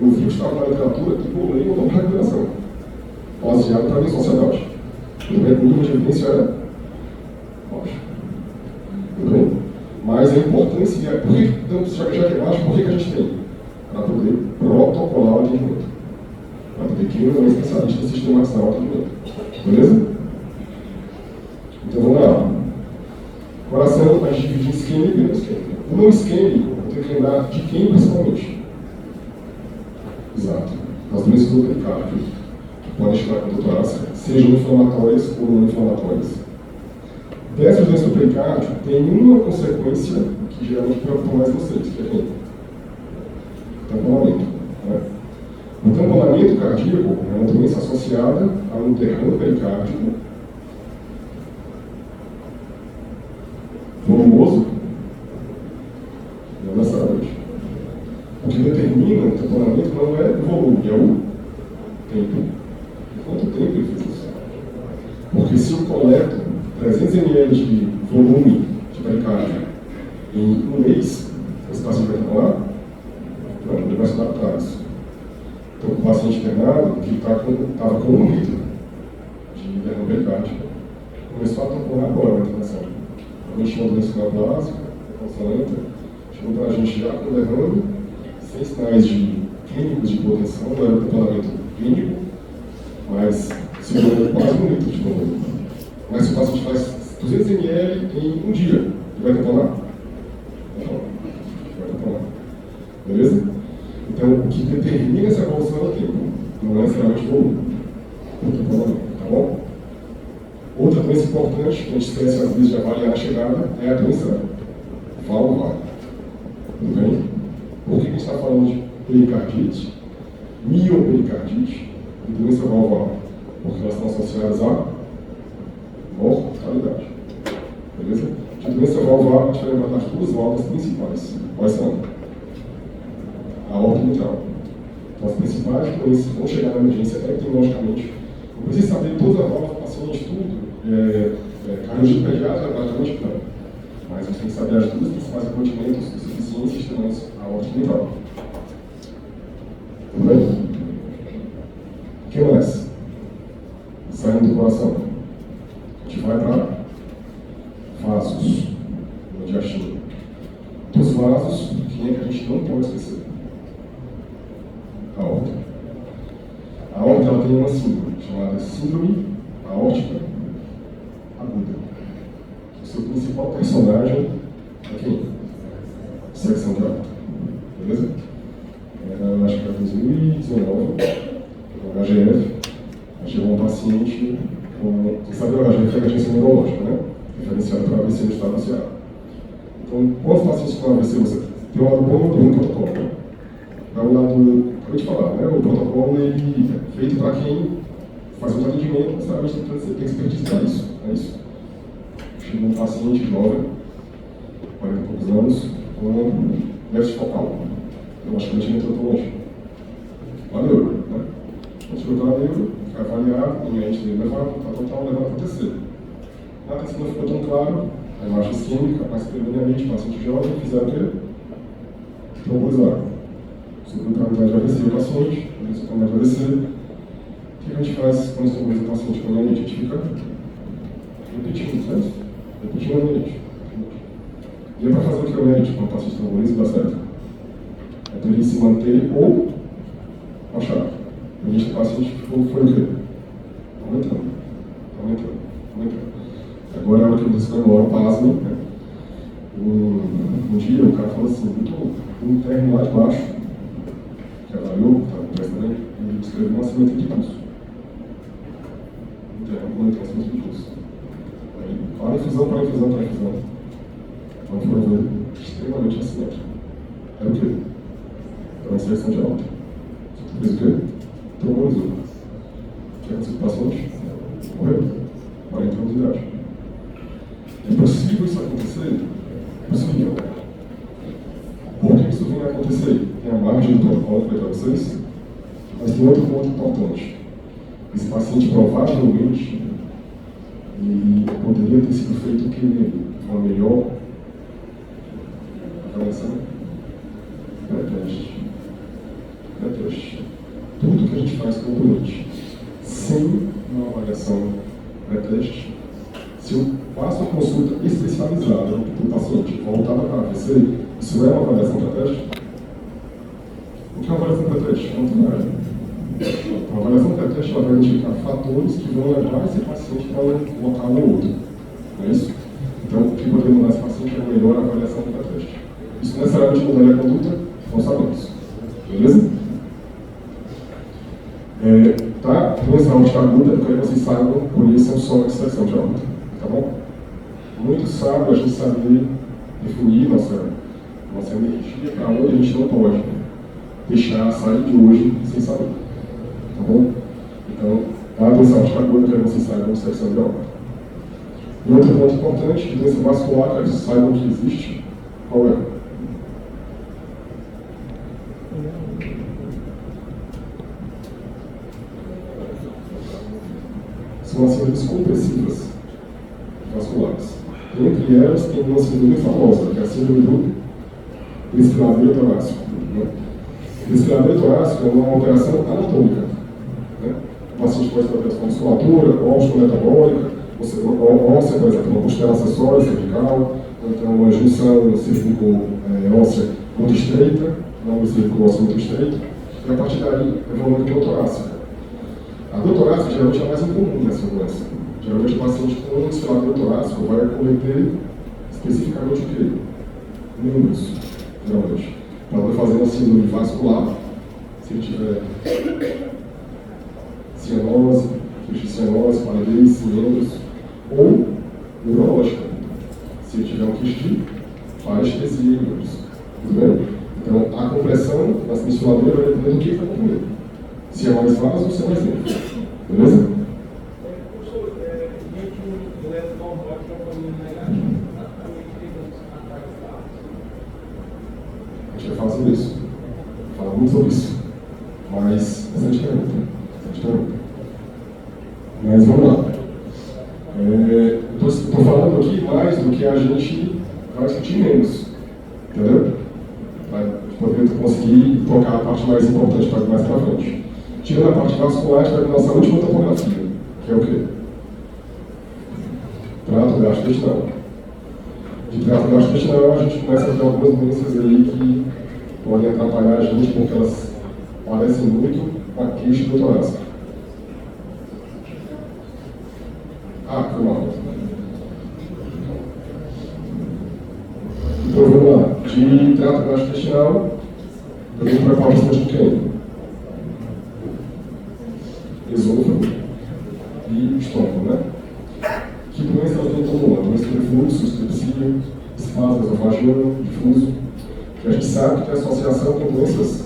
Eu vi o que estava na literatura e bolei uma nova recomendação, baseado para a minha sociedade. O nível de evidência era baixo. Tudo bem? Mas a importância é, então, já que é baixo, por que a gente tem? Para poder protocolar o atendimento. Para poder quem não é especialista sistematizar o atendimento. Beleza? Então vamos lá. Coração, a gente divide em isquêmico e não isquêmico. O não isquêmico, eu tenho que lembrar de quem principalmente? Exato. As doenças do pericárdio, que podem chegar com dor torácica, sejam inflamatórias ou não inflamatórias. Dessas doenças do pericárdio, tem uma consequência que geralmente preocupa mais vocês, que é quem? Tamponamento. Né? O tamponamento cardíaco é uma doença associada a um derrame pericárdico volumoso determina o tamponamento não é o volume, é o tempo. Quanto tempo ele fez isso? Porque se eu coleto 300 ml de volume de pericárdio em um mês, esse paciente vai tamponar? Não, ele vai se adaptar a isso. Então, o paciente internado, que estava com 1 litro de derrame pericárdio, começou a tamponar agora na internação. A gente tinha uma doença neoplásica, consolenta, chegou para a gente já com derrame, sem sinais clínicos de hipotensão, não era um tamponamento clínico, mas segurando quase 1 litro de volume. Mas se o paciente faz 200 ml em um dia, ele vai tamponar? Vai tamponar. Beleza? Então, o que determina essa evolução é o tempo, não é necessariamente o volume. Tá bom? Outra doença importante, que a gente esquece às vezes de avaliar a chegada, é a doença valvular. Tudo bem? Por que a gente está falando de pericardite, miopericardite e doença valvular? Porque elas estão associadas à mortalidade. Beleza? De doença valvular, a gente vai lembrar das 2 válvulas principais. Quais são? A aorta e mitral. Então, as principais doenças que vão chegar na emergência epidemiologicamente. Não precisa saber todas as válvulas do paciente, tudo. Cardiologia pediátrica, praticamente não. Mas você tem que saber as 2 principais acontecimentos, insuficiência e estimulantes aorta e mitral. Tudo bem? O que mais? Saindo do coração. A gente vai para vasos, no diastema. Dos vasos, quem é que a gente não pode esquecer? A aorta. A aorta ela tem uma síndrome chamada síndrome aórtica aguda. O seu principal personagem é quem? Secção de aorta. Beleza? Eu acho que era 2019, no HGF, chegou um paciente com. Você sabe o HGF é emergência neurológica, né? Referenciado para AVC no estado do Ceará. Então, quantos pacientes com AVC você tem um lado bom e um protocolo? É o lado, acabei de falar, né? O protocolo ele é feito para quem faz um atendimento, necessariamente tem expertise para isso. É isso. Chegou um paciente jovem, 40 e poucos anos, com déficit focal. Eu acho que a gente entrou tão longe. Lá neuro, né? A gente foi lá neuro, foi avaliar, o mente dele levar a total, levar para o terceiro. Na terceira não ficou tão claro, a imagem isquêmica, mas preliminarmente, paciente jovem, fizeram o quê? Trombolizaram. Subiu para a unidade de AVC o paciente, desceu para a unidade de AVC. O que a gente faz quando tromboliza o paciente com a A gente fica repetindo, certo? Repetindo a mente. E é para fazer o que é o médico quando o paciente tromboliza e dá certo. É para ele se manter ou baixar. A gente do paciente foi o quê? Aumentando. Agora é a hora que eles comemoram o pasmo, né? Um dia o cara falou assim, um termo lá de baixo, que avaliou, estava conversando, ele descreveu um assimetria de pulso. Um termo com um assimetria de pulso. Aí, para infusão. Então foram ver extremamente assimétrico. Era o quê? Era uma inserção de aorta. Fez o quê? Trombolizou. O que aconteceu com o paciente? Morreu. 40 anos de idade. É possível isso acontecer? É possível. Por que isso vem a acontecer? Tem a margem do protocolo para vocês, mas tem outro ponto importante. Esse paciente provavelmente ele poderia ter sido feito o que nele? Uma melhor avaliação? Pré-teste. Tudo que a gente faz com o doente, sem uma avaliação pré-teste, se eu faço uma consulta especializada para o paciente, voltada para a AVC, isso é uma avaliação pré-teste? O que é uma avaliação pré-teste? Não tem nada. A avaliação pré-teste vai identificar fatores que vão levar esse paciente para um local ou outro. Não é isso? Então, o que poderia mudar esse paciente é a melhor avaliação pré-teste. Isso necessariamente mudaria a conduta? Não sabemos. Beleza? Tá? Doença aórtica aguda, eu quero que vocês saibam, conheçam só a extração de aorta. Tá bom? Muito sábio a gente saber definir nossa energia para onde a gente não pode deixar sair de hoje sem saber. Tá bom? Então, a doença aórtica aguda, eu quero que vocês saibam a extração de aorta. E outro ponto importante, que doença vascular, quero que vocês saibam que existe. Qual é? são as síndromes compressivas vasculares. Entre elas, tem uma síndrome famosa, que é a síndrome do desfiladeiro torácico. Né? O desfiladeiro torácico é uma alteração anatômica. Né? O paciente pode ter alteração de musculatura, ósseo-metabólica, óssea, por exemplo, uma costela acessória cervical, ou então uma junção cérvico-óssea muito estreita, não cérvico-óssea muito estreita, e a partir daí evolui para a torácica. A dor torácica geralmente é mais incomum nessa doença. Geralmente o paciente com desfiladeiro torácico vai cometer especificamente o quê? Membros, geralmente. Pode fazer uma síndrome vascular, se ele tiver cianose, cianose, palidez, membros, ou neurológica. Se ele tiver um quiste, parestesia, membros. Tudo bem? Então, a compressão da desfiladeira vai depender do que está comendo. Se é mais vaso ou se é mais lento. Beleza? A gente vai falar sobre isso. Fala muito sobre isso. Mas, excelente pergunta. Mas vamos lá. Estou falando aqui mais do que a gente vai discutir menos. Entendeu? Para poder conseguir tocar a parte mais importante para mais para frente. Tirando a parte vascular, a gente vai para a nossa última topografia, que é o quê? Trato gastrointestinal. De trato gastrointestinal, a gente começa a ter algumas doenças aí que podem atrapalhar a gente, porque elas parecem muito com a queixa do torácico. Foi mal. Então vamos lá. De trato gastrointestinal, eu venho para a parte de quem? Esôfago e estômago, né? Que doença ela tem em comum? A doença do refluxo, estrepsia, espasmo esofágico, difuso, que a gente sabe que tem associação com doenças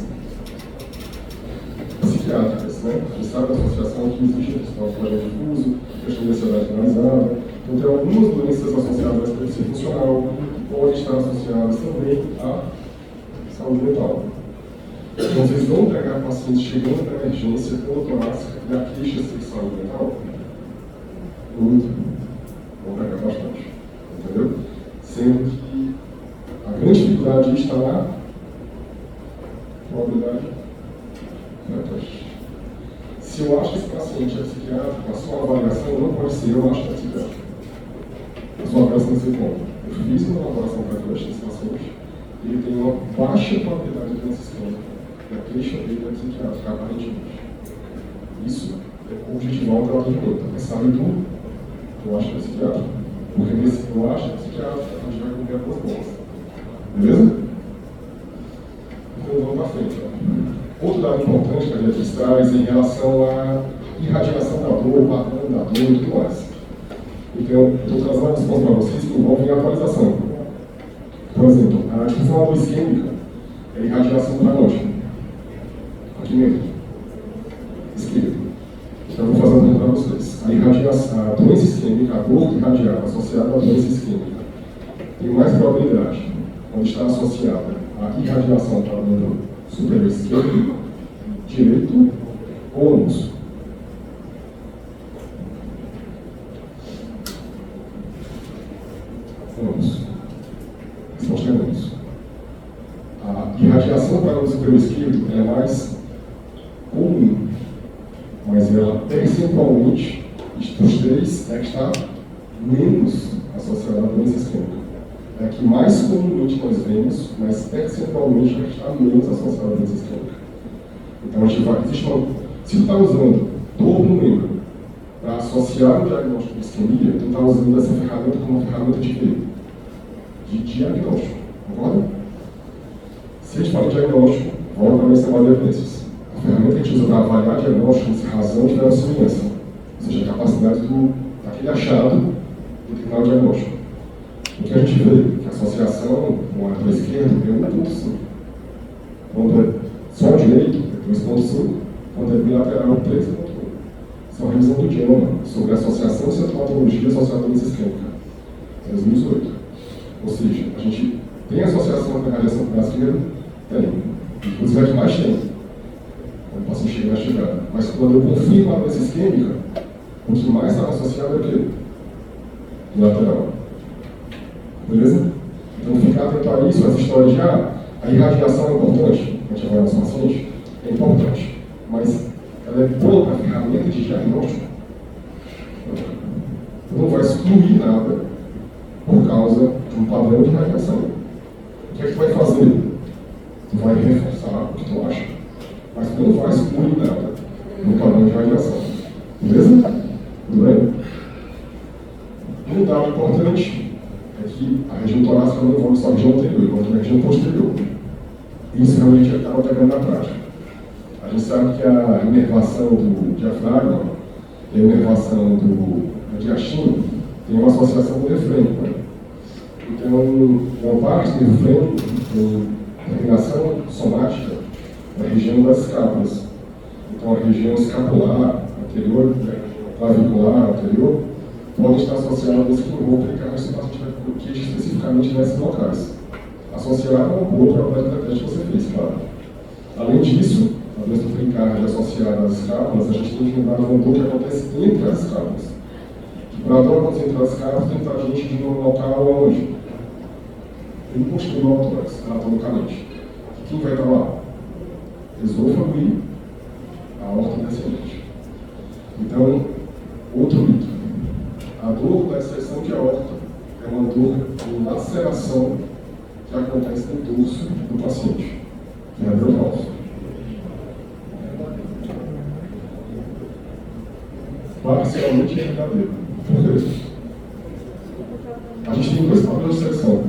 psiquiátricas, né? A gente sabe a associação que existe com esofágico difuso, questão de ansiedade generalizada. Então, tem algumas doenças associadas à estrepsia funcional, que podem estar associadas também à saúde mental. Então, vocês vão pegar pacientes chegando na emergência com dor torácica e a queixa de saúde mental? Muito. Vão pegar bastante. Entendeu? Sendo que a grande dificuldade está na probabilidade teste. Se eu acho que esse paciente é psiquiátrico, a sua avaliação não pode ser eu acho que é psiquiátrico. A sua avaliação tem que ser como? Eu fiz uma avaliação pré-teste desse paciente, ele tem uma baixa probabilidade de doença isquêmica. E a queixa dele é psiquiátrica, aparentemente. Isso é objetivar o tratamento. É saber tudo, eu acho que é psiquiátrico. Porque nesse eu acho que é psiquiátrico, a gente vai cumprir a proposta. Beleza? Então vamos para frente. Outro dado importante que a gente traz em relação à irradiação da dor, padrão da dor e tudo mais. Então, estou trazendo a resposta para vocês que envolvem a atualização. Por exemplo, a difusão da dor isquêmica é irradiação para onde? Aqui mesmo. Esquerda. Então, eu vou fazer uma pergunta para vocês. A doença isquêmica, a dor irradiada associada à doença isquêmica, tem mais probabilidade quando está associada à irradiação para o membro superior esquerdo, direito ou ambos? Ambos. Resposta é ambos. A irradiação para o superior esquerdo é mais comum, mas ela percentualmente, dos três, é que está menos associada à doença isquêmica. É a que mais comumente nós vemos, mas percentualmente é que está menos associada à doença isquêmica. Então a gente vai, se você está usando dor no membro para associar o diagnóstico de isquemia, tu está usando essa ferramenta como uma ferramenta de quê? De diagnóstico, concorda? Se a gente fala de diagnóstico, volta para a sistema de evidências. A ferramenta que a gente usa para avaliar diagnóstico é razão de verossimilhança, ou seja, a capacidade daquele achado de determinar o diagnóstico. O que a gente vê é que a associação com a dor esquerda é 1,5. Quando é só o direito, é 2,5. Quando é bilateral, 3,1. Isso é uma revisão do Dioma sobre a associação de sintomatologia associada à doença isquêmica, 2018. Ou seja, a gente tem associação com a radiação para a esquerda? Tem. Inclusive é a que mais tem. Quando o paciente chega na chegada. Mas quando eu confirmo a doença isquêmica, O que mais estava associado é o quê? Lateral. Beleza? Então, ficar atento a isso, essa história de a irradiação é importante, a gente vai nosso paciente, é importante, mas ela é boa para ferramenta de diagnóstico. Não vai excluir nada por causa de um padrão de radiação. O que é que tu vai fazer? Tu vai reforçar o que tu acha, mas tu não vai excluir nada no padrão de radiação. Beleza? Tudo bem? Um dado importante é que a região torácica não envolve só a região anterior, envolve a região posterior. Isso realmente acaba pegando na prática. A gente sabe que a inervação do diafragma e a inervação do diastema tem uma associação com o refrênio. Né? Então, uma parte do refrênio tem terminação somática na região das escápulas. Então, a região escapular anterior, clavicular anterior, pode estar associada a esse que eu vou aplicar nesse paciente aqui especificamente nesses locais. Associado a um outro problema da teste que você fez, claro. Além disso, a doença do pericárdio associada às escápulas, a gente tem que lembrar de uma dor que acontece entre as escápulas. Para a dor acontecer entre as escápulas, tem que estar a gente de um local onde? Tem um posterior ao tórax, anatomicamente. Quem vai estar lá? Esôfago e a aorta descendente. Então, outro mito. A dor da exceção de aorta é uma dor de laceração que acontece no dorso do paciente. Verdadeiro ou falso? Parcialmente é verdadeiro. Por quê? A gente tem dois padrões de secção.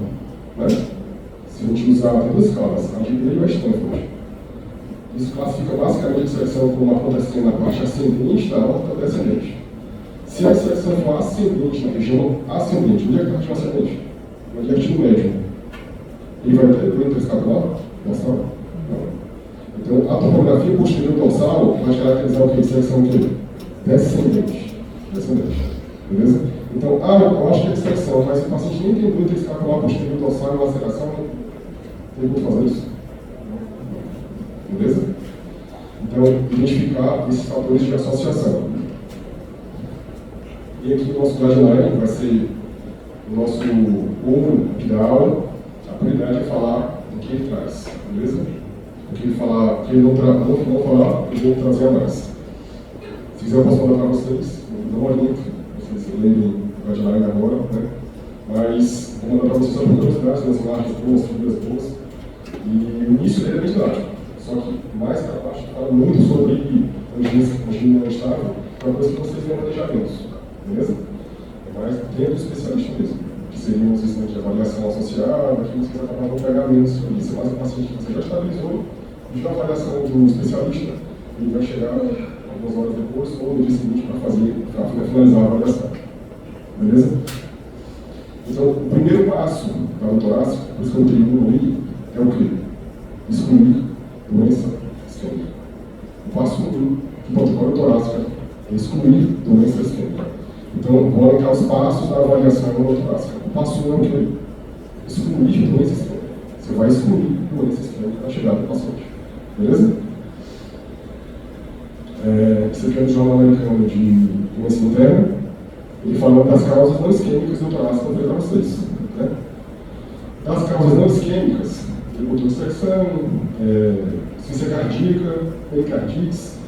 Né? Se a gente usar duas escalas, a de Gray e a Stanford, isso classifica basicamente a secção como acontecendo na parte ascendente da aorta descendente. Se a secção for ascendente, na região ascendente, onde é que está a região ascendente? Onde é que está o médio? Ele vai ter dor intraescapular? Dorsal? Não. Então, a topografia posterior dorsal vai caracterizar o que? Secção o quê? Descendente. Descendente. Beleza? Então, eu acho que é secção, mas se o paciente nem tem dor intraescapular posterior dorsal e laceração, tem como fazer isso? Beleza? Então, identificar esses fatores de associação. E aqui o nosso guideline vai ser o nosso ouro da aula. A prioridade é falar do que ele traz, beleza? O que ele falar, o que ele não falar, eu vou trazer a mais. Se quiser, eu posso mandar para vocês. Não oriento vocês lerem o guideline agora, né? Mas vou mandar para vocês algumas curiosidades, umas imagens boas, figuras boas. E o início dele é bem didático. Só que mais para baixo fala muito sobre angina instável, para coisa que vocês vão planejamentos. Beleza? É mais dentro do especialista mesmo, que seriam os sistemas de avaliação associada, que vocês acabavam pegar menos sobre isso. Mas o paciente que você já estabilizou, de avaliação do especialista, ele vai chegar algumas horas depois ou no dia seguinte para finalizar a avaliação. Beleza? Então, o primeiro passo da dor torácica, por isso que eu tenho ali, é o quê? Excluir doença isquêmica. O passo 1 do protocolo torácica é excluir doença isquêmica. Então, vou alencar os passos da avaliação da dor torácica. O passo 1 é o quê? Excluir doença isquêmica. Você vai excluir doença isquêmica na chegada do paciente. Beleza? Você tem um jornal americano de doença interna, ele falando das causas não isquêmicas do torácico, eu vou para vocês. Né? Das causas não isquêmicas, hipotoxecção, insuficiência cardíaca, pericardites,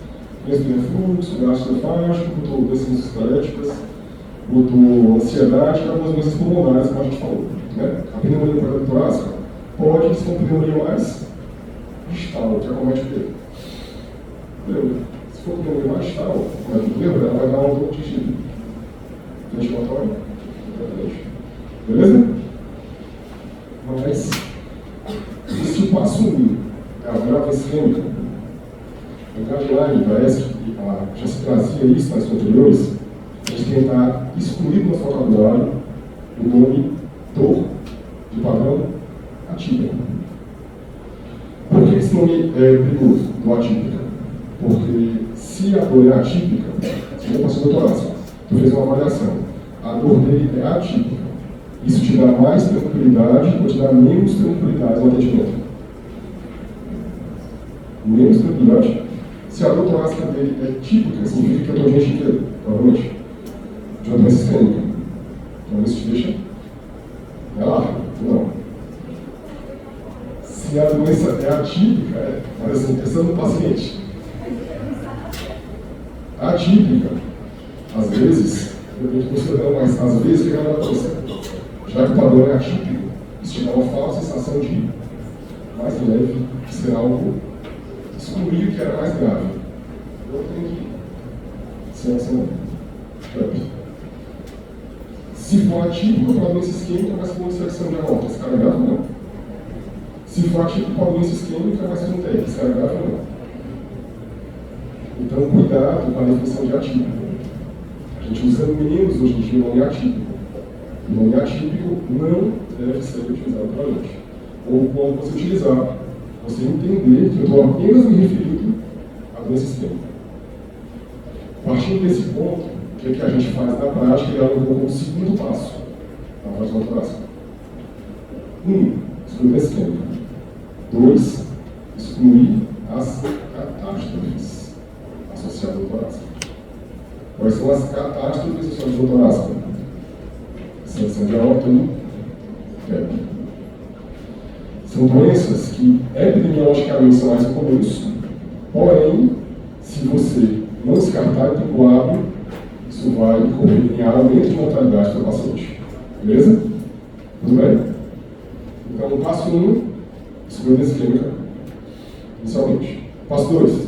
doença do refluxo, gasto esofágico, doenças esqueléticas, ansiedade e algumas doenças pulmonares, como a gente falou. Né? A pneumonia torácica pode ser uma pneumonia mais distal, que acomete o dedo. Entendeu? Se for pneumonia mais distal, acomete o dedo, ela vai dar uma dor de ventilatório. Beleza? Mas, se o passo 1 é a grave isquêmica, o guideline parece que já se trazia isso nas anteriores, a gente tentar excluir do nosso vocabulário o nome dor de padrão atípico. Por que esse nome é perigoso, do atípica? Porque se a dor é atípica, se for paciente torácico, tu fez uma avaliação, a dor dele é atípica. Isso te dá mais tranquilidade ou te dá menos tranquilidade no atendimento? Menos tranquilidade. Se a dor torácica dele é típica, significa que eu estou doente inteiro, provavelmente. de uma doença isquêmica. Então isso te deixa alarme. Não. Se a doença é atípica, mas assim, pensando no paciente. Atípica, às vezes, eu estou considerando, mas às vezes o que ela vai acontecer? Já que o padrão é atípico, isso te dá uma falsa sensação de mais leve, que será algo excluir o que era mais grave. Eu tenho que ser assim, se for atípico para a doença isquêmica, vai ser uma infecção de aorta. Esse cara é grave ou não? Se for atípico para a doença isquêmica, vai ser um TEC. Esse cara é grave ou não? Então, cuidado com a definição de atípico. A gente usa menos hoje em dia o nome atípico. O nome atípico não deve ser utilizado para hoje. Ou quando você utilizar, você entender que eu estou apenas me referindo à doença isquêmica. Partindo desse ponto, o que, é que a gente faz na prática? Ele alocou como segundo passo na prática torácica. 1. Excluir a isquêmica. 2. Excluir as catástrofes associadas ao torácico. Quais são as catástrofes associadas ao torácico? Sanção de aorta e TEP. São doenças que epidemiologicamente são mais comuns, porém, se você não descartar e quadro, isso vai correr em aumento de mortalidade para o paciente. Beleza? Tudo bem? Então, o passo 1, excluir a isquêmica, inicialmente. Passo 2,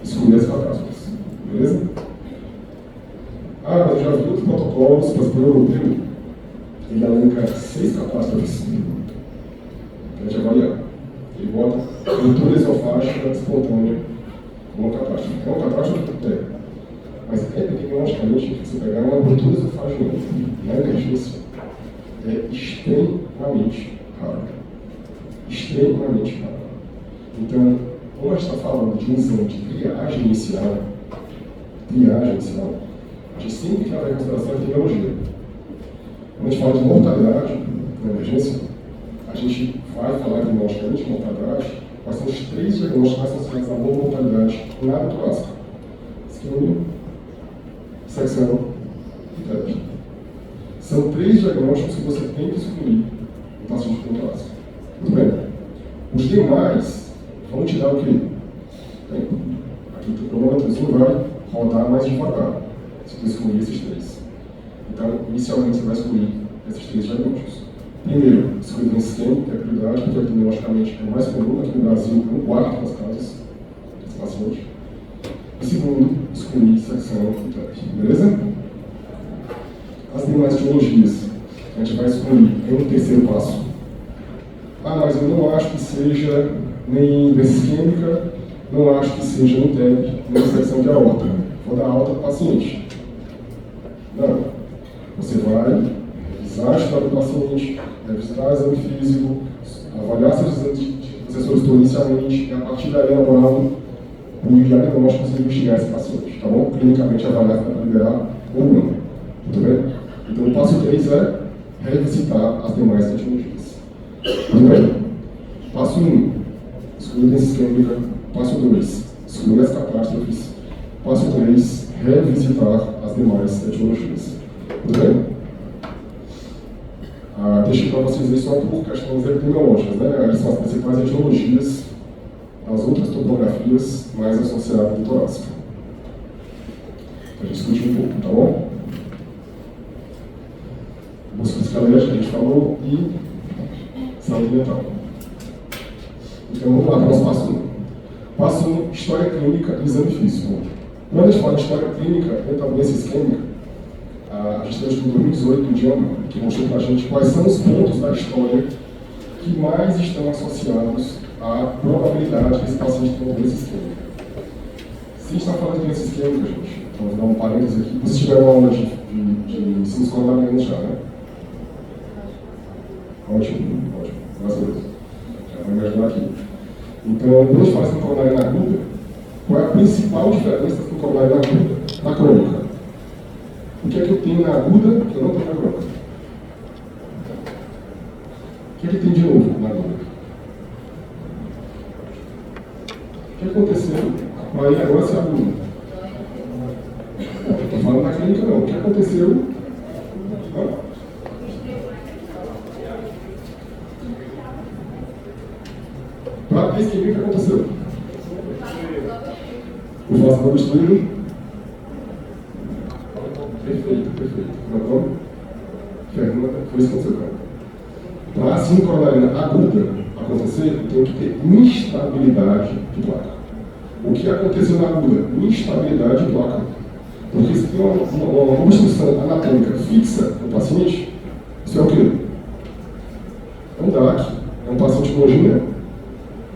excluir as catástrofes. Beleza? Ah, mas eu já vi outros protocolos para o europeu, ele elenca 6 catástrofes. A gente avaliar. Ele bota ruptura esofágica espontânea como uma catástrofe. É uma catástrofe? É. Mas epidemiologicamente, se você pegar uma ruptura esofágica na emergência, é extremamente raro. Extremamente raro. Então, como a gente está falando de um exame de triagem inicial, a gente sempre tem que levar em consideração a epidemiologia. Quando a gente fala de mortalidade na emergência, a gente vai falar diagnósticamente de mortalidade, quais são os 3 diagnósticos mais associados à mortalidade na área torácica: isquemia, secção e TEP. São 3 diagnósticos que você tem que excluir no paciente com torácica. Muito bem. Os demais vão te dar o quê? Bem, aqui o cronômetrozinho vai rodar mais devagar, se você excluir esses 3. Então, inicialmente você vai excluir esses 3 diagnósticos. Primeiro, excluir isquêmica, que é a prioridade, porque epidemiologicamente é mais comum aqui no Brasil, 1/4 das casos desse paciente. E segundo, excluir secção e TEP. Beleza? As demais etiologias a gente vai excluir em um terceiro passo. Ah, mas eu não acho que seja nem doença isquêmica, não acho que seja nem TEP, nem secção de aorta. Vou dar alta para o paciente. Não. Você vai revisar a história do paciente, revisar o exame físico, avaliar seus exames que você solicitou inicialmente e a partir daí elaborar o diagnóstico e investigar esse paciente, tá bom? Clinicamente avaliar para liberar ou não. Tudo bem? Então o passo 3 é revisitar as demais etiologias. Tudo bem? Passo 1, excluir a doença isquêmica. Passo 2, excluir as catástrofes. Passo 3, revisitar as demais etiologias. Tudo bem? Deixei para vocês aí só por questões epidemiológicas, né? Aí são as principais etiologias das outras topografias mais associadas ao torácico. A gente discutiu um pouco, tá bom? Busca psicológica, a gente falou, e saúde mental. Então vamos lá para o nosso passo 1. Passo 1, história clínica e exame físico. Quando a gente fala de história clínica dentro da doença isquêmica, a gente tem um estudo em 2018 do Diana, que mostrou para a gente quais são os pontos da história que mais estão associados à probabilidade desse paciente ter uma doença isquêmica. Se a gente está falando de doença isquêmica, gente, então vou dar um parênteses aqui, vocês tiveram uma aula de ensino escolar menos já, né? Ótimo, graças a Deus. Já vai me ajudar aqui. Então, quando a gente fala de coronária aguda, qual é a principal diferença do coronária aguda na crônica? O que é que eu tenho na aguda que eu não tenho na crônica? O que é que tem de novo na aguda? O que aconteceu? Aí agora se aguda. Estou falando da clínica clínica não. O que aconteceu? Para ter isquemia, o que aconteceu? O vaso não destruído? Perfeito, perfeito. Meu nome? Fernanda, foi isso que aconteceu, cara. Para a síndrome coronariana aguda acontecer, tem que ter instabilidade de placa. O que aconteceu na aguda? Instabilidade de placa. Porque se tem uma obstrução anatômica fixa no paciente, isso é o quê? É um DAC, é um paciente com angina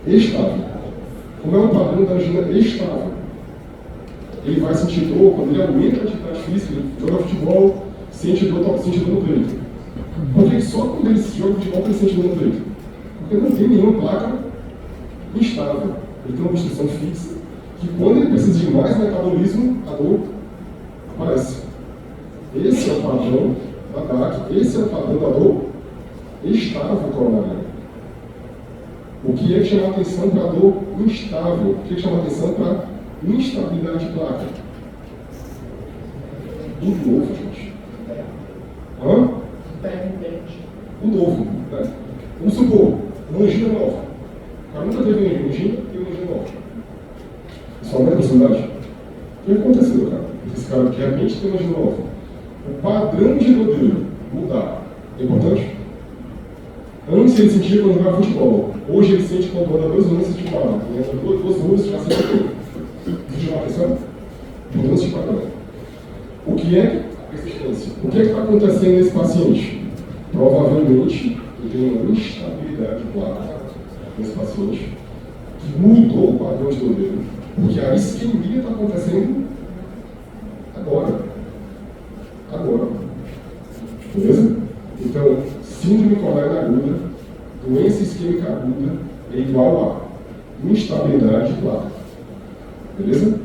estável. Como é um padrão da angina estável, ele vai sentir dor quando ele aumenta a atividade física, ele joga futebol, sente dor no peito. Por que só quando ele joga futebol ele sente dor no peito? Porque não tem nenhuma placa instável. Ele tem uma obstrução fixa, que quando ele precisa de mais metabolismo, a dor aparece. Esse é o padrão da DAC, esse é o padrão da dor estável coronariana. O que é que chama atenção para a dor instável? O que é que chama atenção para a instabilidade de placa? Do novo, gente. Hã? O novo. Né? Vamos supor, uma angina nova. O cara nunca teve angina e uma angina nova. Isso aumenta a possibilidade? O que aconteceu, cara? Esse cara que realmente tem uma angina nova. O padrão de dor dele mudar. É importante? Antes ele sentia quando jogava futebol. Hoje ele sente quando anda 2 anos de quadro. Ele anda 2 ruas já sente dor. Isso chama atenção? Mudança de padrão. O que é persistência? O que é que está acontecendo nesse paciente? Provavelmente ele tem uma instabilidade de placa nesse paciente que mudou o padrão de dor dele. Porque a isquemia está acontecendo agora. Agora. Beleza? Então, síndrome coronariana aguda, doença isquêmica aguda, é igual a instabilidade de placa. Beleza?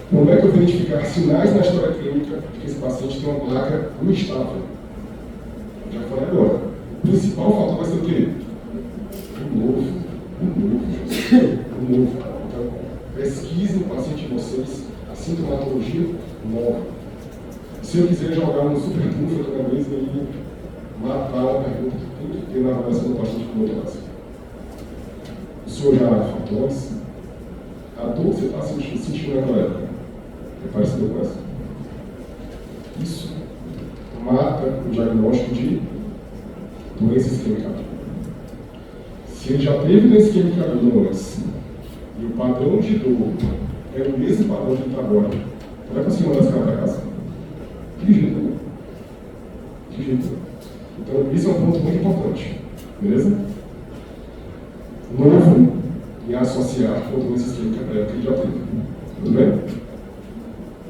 Como é que eu vou identificar sinais na história clínica de que esse paciente tem uma placa instável? Já falei agora. O principal fator vai ser o quê? O novo. Então, pesquisem o paciente de vocês, a sintomatologia nova. Se eu quiser jogar um super trunfo aqui na mesa e matar uma pergunta que tem que ter na avaliação do paciente com doutorado. O senhor já fatores? A dor que você está sentindo naquela época é parecida com essa. Isso mata o diagnóstico de doença isquêmica. Se ele já teve doença isquêmica antes e o padrão de dor é o mesmo padrão que ele está agora, vai conseguir mandar esse cara para casa? De jeito nenhum. De jeito nenhum. Então, isso é um ponto muito importante. Beleza? Novo em associar com doença isquêmica prévia que ele já teve. Tudo bem?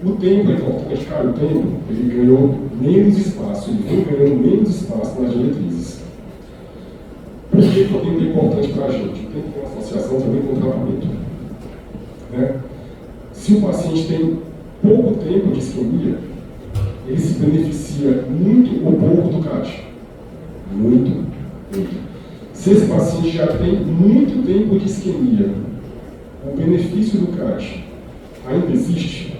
O tempo é importante, cara. O tempo ele ganhou menos espaço, ele vem ganhando menos espaço nas diretrizes. Por que o tempo é importante para a gente? O tempo tem uma associação também com o tratamento. Né? Se o paciente tem pouco tempo de isquemia, ele se beneficia muito ou pouco do CAT. Muito. Se esse paciente já tem muito tempo de isquemia, o benefício do CAT ainda existe?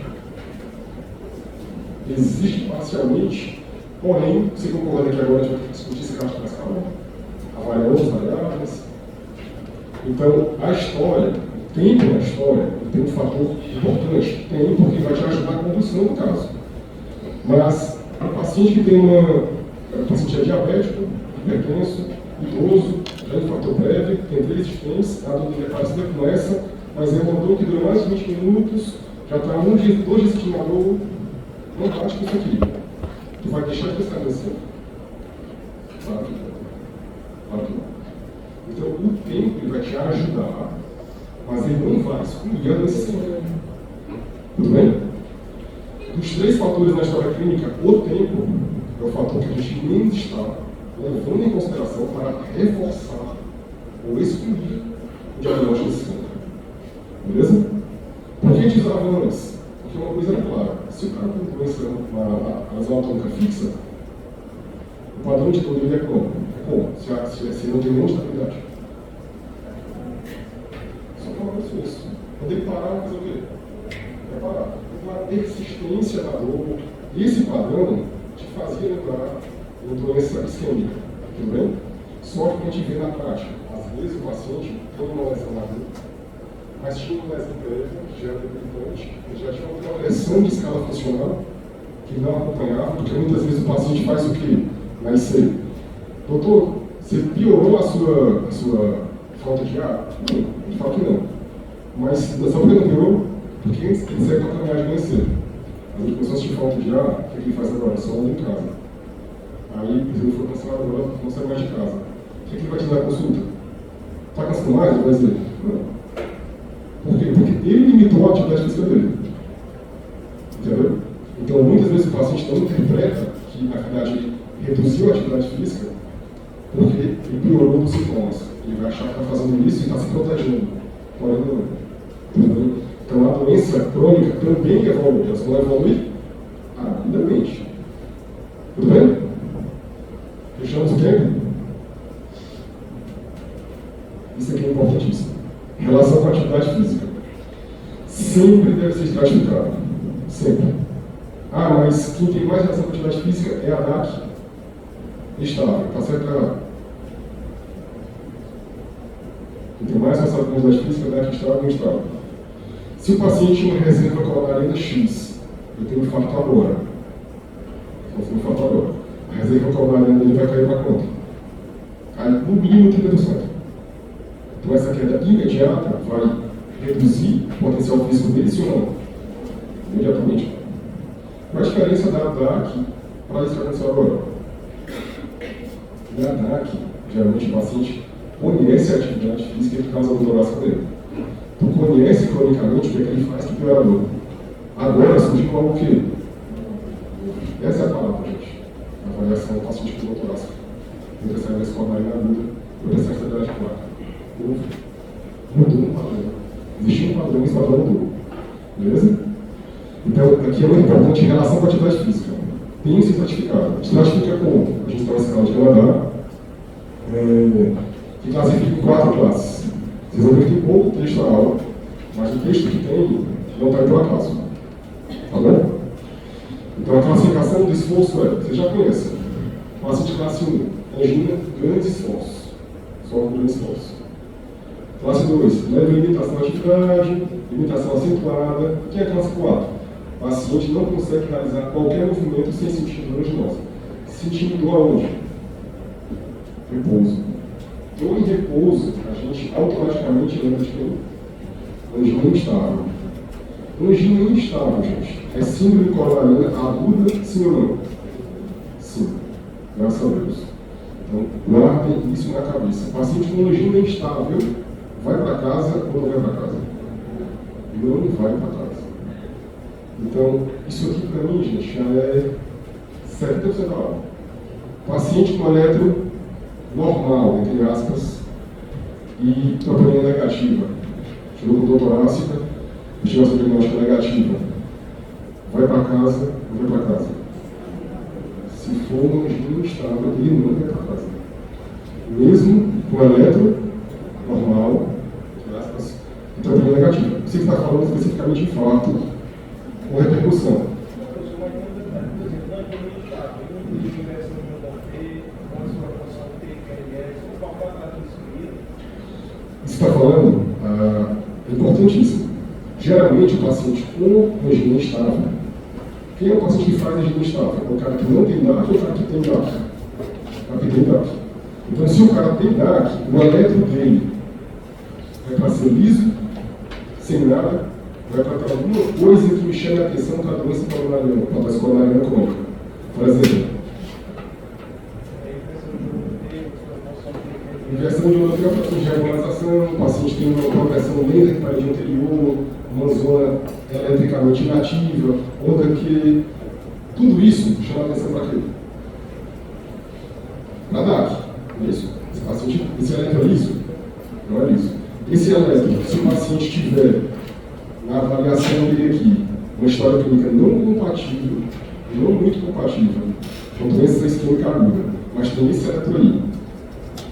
Existe parcialmente, porém, você concorda que agora a gente vai discutir esse CAT mais calma? Avaliar outras variáveis. Então, a história, o tempo da história, tem um fator importante. Tem, porque vai te ajudar a condução do caso. Mas, o paciente que tem o paciente é diabético, hipertenso, idoso, já tem fator prévio, tem 3 existentes, a dor é parecida com essa, mas é uma dor que dura mais de 20 minutos, já está 2 dias de estimador, não bate com isso aqui. Tu vai deixar de prestar atenção? Claro que não. Claro que não. Então, o tempo ele vai te ajudar, mas ele não vai excluir a decisão. Tudo bem? Dos 3 fatores na história clínica, o tempo é o fator que a gente menos está levando em consideração para reforçar ou excluir o diagnóstico desse câncer. Beleza? Por que a gente usava antes? Porque uma coisa era clara: se o cara tem doença na lesão anatômica fixa, o padrão de dor dele é como? Se não tem nenhuma estabilidade. Só que é uma esforço. Quando ele parar, vai fazer o quê? Vai parar. Uma persistência da dor, Esse padrão te fazia lembrar uma doença isquêmica, tudo bem? Só que a gente vê na prática, às vezes o paciente tem uma lesão na vida, mas tinha uma lesão prévia, que já era debilitante, já tinha uma progressão de escala funcional que não acompanhava, porque muitas vezes o paciente faz o quê? Na IC. Doutor, você piorou a sua falta de ar? Não, a gente fala que não. Mas sabe por que não piorou? Porque ele segue com a caminhada de manhã cedo. A gente começou a sentir falta de ar, o que ele faz agora? Só anda em casa. Aí, ele foi cancelado agora, não sai mais de casa. O que ele vai te dar a consulta? Está cansando mais? Ele vai dizer, não. Por quê? Porque ele limitou a atividade física dele. Entendeu? Então, muitas vezes o paciente não interpreta que, na verdade, ele reduziu a atividade física porque ele piorou os sintomas. Ele vai achar que está fazendo isso e está se protegendo. Porém, não. Entendeu? Então, a doença crônica também evolui. Ela só não evolui rapidamente. Tudo bem? Fechamos o tempo? Isso aqui é importantíssimo. Em relação com a atividade física. Sempre deve ser estratificado. Sempre. Ah, mas quem tem mais relação com a atividade física é a DAC estável. Está certo ou errado? Quem tem mais relação com a atividade física é a DAC estável ou instável. Se o paciente tinha uma reserva coronariana X, eu tenho um infarto agora. A reserva coronariana dele vai cair para quanto? Cai no mínimo 30%. Então essa queda imediata vai reduzir o potencial físico dele, sim ou não? Imediatamente. Qual a diferença da DAC para isso que aconteceu agora? Na DAC, geralmente o paciente conhece a atividade física que causa a dor torácica dele. Tu conhece cronicamente o que ele faz que piora a dor. Agora surgiu algo o quê? Essa é a palavra, gente. A avaliação do paciente com dor torácica. Muitas vezes coronária aguda, muitas vezes a de placa. Mudou um padrão. Existia um padrão e esse padrão mudou. Beleza? Então, aqui é muito importante em relação com a atividade física. Tem que ser estratificado. Estratifica como? A gente tem uma escala de Canadá que classifica em 4 classes. Vocês vão ver que tem pouco texto na aula, mas o texto que tem não está aí por acaso. Tá bom? Então, a classificação do esforço é, você já conhece. Paciente classe 1, angina, grande esforço. Só com grande esforço. Classe 2, leve limitação da atividade, limitação acentuada. O que é a classe 4? O paciente não consegue realizar qualquer movimento sem sentir dor anginosa. Sentindo dor aonde? Repouso. Dor em repouso, a gente automaticamente lembra de quem? Angina instável. Angina instável, gente. É síndrome coronariana aguda, sim ou não? Sim. Graças a Deus. Então, guardem isso na cabeça. O paciente com angina instável vai para casa ou não vai para casa? Não vai para casa. Então, isso aqui para mim, gente, já é 70% da aula. Paciente com eletro normal, entre aspas, e troponina negativa. Chegou com dor torácica, estimação diagnóstica negativa. Vai para casa ou vai para casa? Se for um angina instável, ele não vai para casa. Mesmo com eletro normal, entre aspas, e troponina negativa. Você está falando especificamente de infarto com repercussão. Você está falando, é importantíssimo. Geralmente o paciente com angina instável, quem é o paciente que faz angina instável? É o cara que não tem DAC ou o cara que tem DAC? O cara que tem DAC. Então, se o cara tem DAC, o eletro dele é para ser liso, sem nada, vai para ter alguma coisa que me chame a atenção para a doença coronariana, para a doença coronariana crônica. Por exemplo, inversão de outra de regularização, o paciente tem uma progressão lenta de parede anterior, uma zona eletricamente inativa, outra que. Tudo isso chama a atenção para quê? Para DAC, não é isso? Esse paciente, esse eletro é liso? Não é liso. Esse eletro, se o paciente tiver na avaliação dele aqui, uma história clínica não compatível, não muito compatível, com doença isquêmica aguda, mas tem esse eletro aí.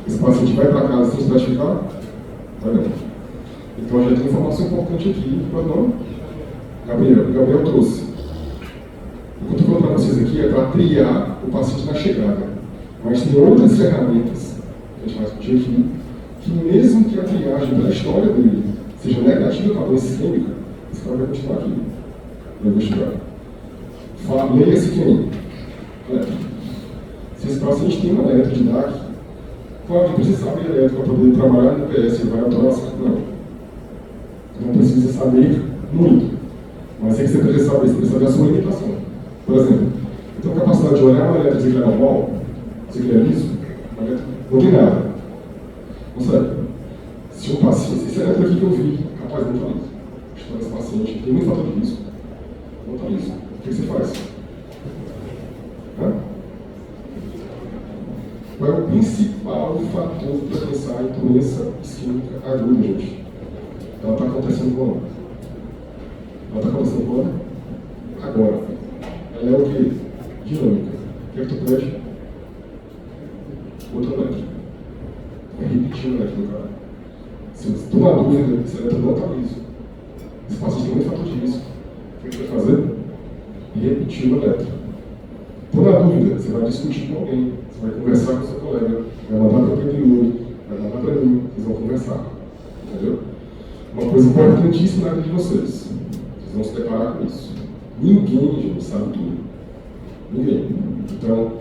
Esse paciente vai para casa sem estratificar? Vai não. Então já tem informação importante aqui. Qual é o nome? Gabriel trouxe. O que eu estou falando para vocês aqui é para triar o paciente na chegada. Mas tem outras ferramentas que a gente vai discutir aqui, que mesmo que a triagem da história dele seja negativa para a doença isquêmica, esse cara vai continuar aqui. Vai investigar. Leia-se quem? Se esse paciente tem uma eletro de DAC, claro que precisa saber eletro para poder trabalhar no PS, vai autorar, não. Não precisa saber muito. Mas é que você precisa saber a sua limitação. Por exemplo, eu tenho a capacidade de olhar uma eletro e dizer que ele é normal, dizer que ele é liso, não tem nada. Não sabe? Se um paciente, esse eletro aqui que eu vi, rapaz, não está liso. História desse paciente, tem muito fator de risco. Não está liso. O que você faz? Qual é o principal fator para pensar em doença isquêmica aguda, gente? Ela está acontecendo quando? Ela está acontecendo quando? Agora. Ela é o quê? Dinâmica. O que é que tu pede? Outro elétrico. É repetir o elétrico, cara. Se você tomar dúvida, esse elétrico não está liso. Esse paciente tem muito fator de risco. O que você vai fazer? Repetir o elétrico. Estou na dúvida, você vai discutir com alguém, você vai conversar com o seu colega, vai mandar para o Pedro, vai mandar para mim, vocês vão conversar. Entendeu? Uma coisa importantíssima na vida de vocês. Vocês vão se deparar com isso. Ninguém, gente, sabe tudo. Ninguém. Então,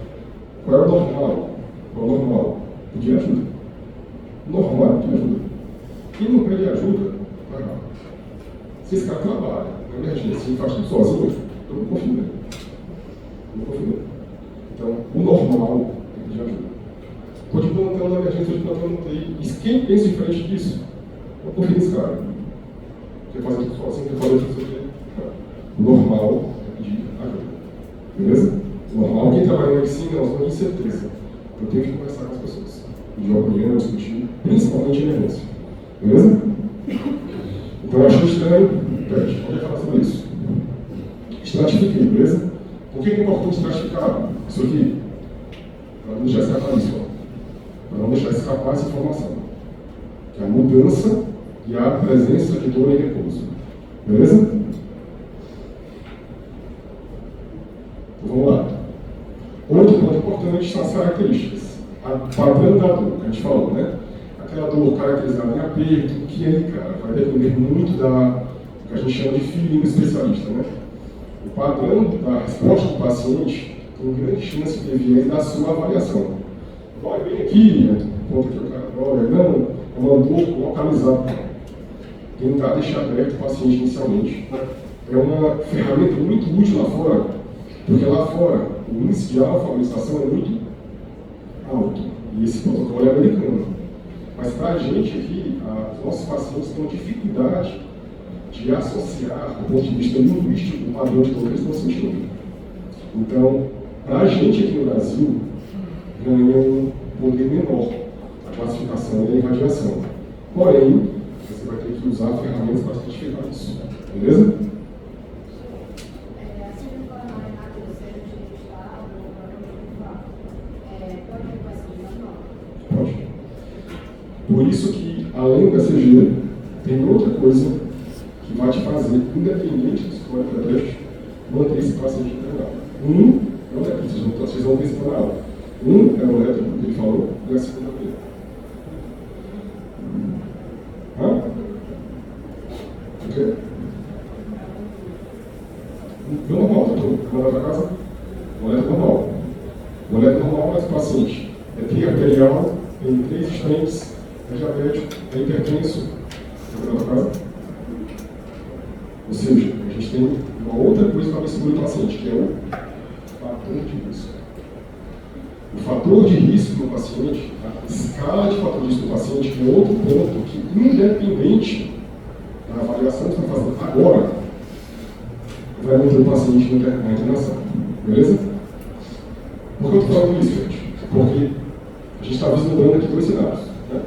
qual é o normal? Qual é o normal? Pedir ajuda. Normal é pedir ajuda. Quem não pede ajuda, vai lá. Se esse cara trabalha na emergência e faz tudo sozinho, eu não confio nele. Não confio nele. Então, o normal é pedir ajuda. Estou de plantão na emergência, estou de plantão no TI. E quem pensa em frente disso? Eu confio nesse cara. Quer fazer tudo sozinho, quer fazer tudo sozinho. O normal é pedir ajuda. Beleza? O normal, quem trabalha em medicina, nós temos incerteza. Eu tenho que conversar com as pessoas. De opinião, discutir, principalmente em emergência. Beleza? Então, eu achei estranho. Pede, pode falar sobre isso. Estratifiquei, beleza? Por que é importante estratificar isso aqui? Para não deixar escapar isso, para não deixar escapar essa informação. Que é a mudança e a presença de dor e repouso. Beleza? Então, vamos lá. Outro ponto importante são as características. A padrão da dor, que a gente falou, né? Aquela dor caracterizada em aperto, que aí, cara, vai depender muito do que a gente chama de feeling especialista, né? O padrão da resposta do paciente tem grande chance de vir da sua avaliação. Dói bem aqui, ponto que o cara dói, não, é uma dor localizada. Tentar deixar aberto o paciente inicialmente. É uma ferramenta muito útil lá fora, porque lá fora o índice de alfabetização é muito alto. E esse protocolo é americano. Mas para a gente aqui, os nossos pacientes têm dificuldade de associar, do ponto de vista linguístico, o padrão de dor que eles estão sentindo. Então, para a gente aqui no Brasil, ganha um poder menor a classificação e a irradiação. Porém, você vai ter que usar ferramentas para certificar isso. Beleza? Pode. Por isso que, além do ECG, tem outra coisa que vai te fazer, independente do escolha da teste, manter esse paciente internado. É o eletro, vocês vão ver isso na aula. É o eletro, que ele falou, e a segunda coisa. O quê? Meu normal, tá tudo? Mandar para casa? O eletro normal. O eletro normal é esse paciente. É triarterial, tem 3 estentes, é diabético, é hipertenso. Tá mandando para casa? Ou seja, a gente tem uma outra coisa para ver seguro o paciente, que é o fator de risco. O fator de risco do paciente, a escala de fator de risco do paciente, é outro ponto que, independente da avaliação que você está fazendo agora, vai manter o paciente na internação. Beleza? Por que eu estou falando isso, gente? Porque a gente está vislumbrando aqui 2 cenários. Né?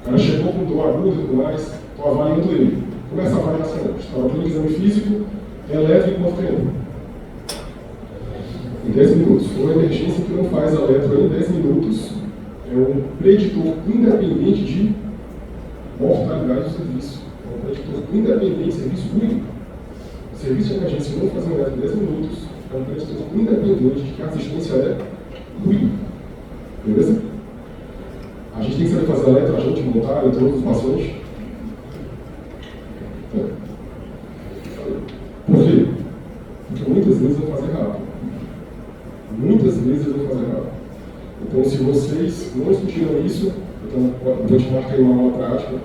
O cara chegou com dor aguda e tudo mais, estou avaliando ele. Começa a avaliação. Estava pelo exame físico, elétrico e morfeno. Em 10 minutos. Uma emergência que não faz eletro em 10 minutos é um preditor independente de mortalidade do serviço. É um preditor independente de serviço único. O serviço de emergência não faz eletro em 10 minutos É um prestamento independente de que a assistência é ruim. Beleza? A gente tem que saber fazer eletro, a gente montar em todos os pacientes. Por quê? Porque muitas vezes eu vou fazer errado. Muitas vezes eu vou fazer errado. Então, se vocês não discutiram isso, então, vou te marcar uma aula prática.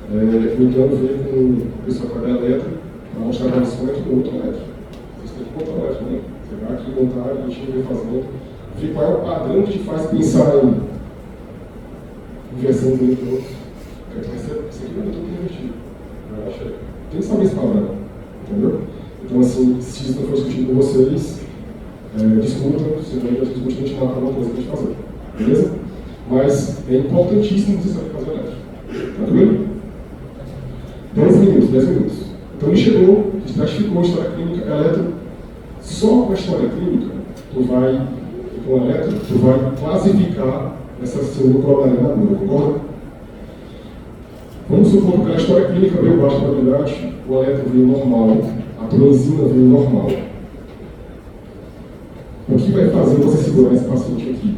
Então, ver com o pessoal que vai dar eletro, para mostrar para vocês com outro eletro. Vocês têm que montar o eletro, né? Você vai aqui montar, a gente vai fazendo. Ver qual é o padrão que te faz pensar em inversão de eletrodos. Isso aqui não é tudo invertido. Tem que saber esse padrão. Entendeu? Então, assim, se isso não for discutido com vocês, discutam, se não for discutido, a gente marca uma coisa para a gente fazer. Beleza? Mas é importantíssimo você saber fazer eletro. Tranquilo? 10 minutos. Então, ele chegou, estratificou a história clínica, eletro. Só com a história clínica, com o eletro, tu vai classificar essa célula na agulha, concorda? Vamos supor que pela história clínica veio baixa probabilidade, o eletro veio normal, a troenzina veio normal. O que vai fazer você segurar esse paciente aqui?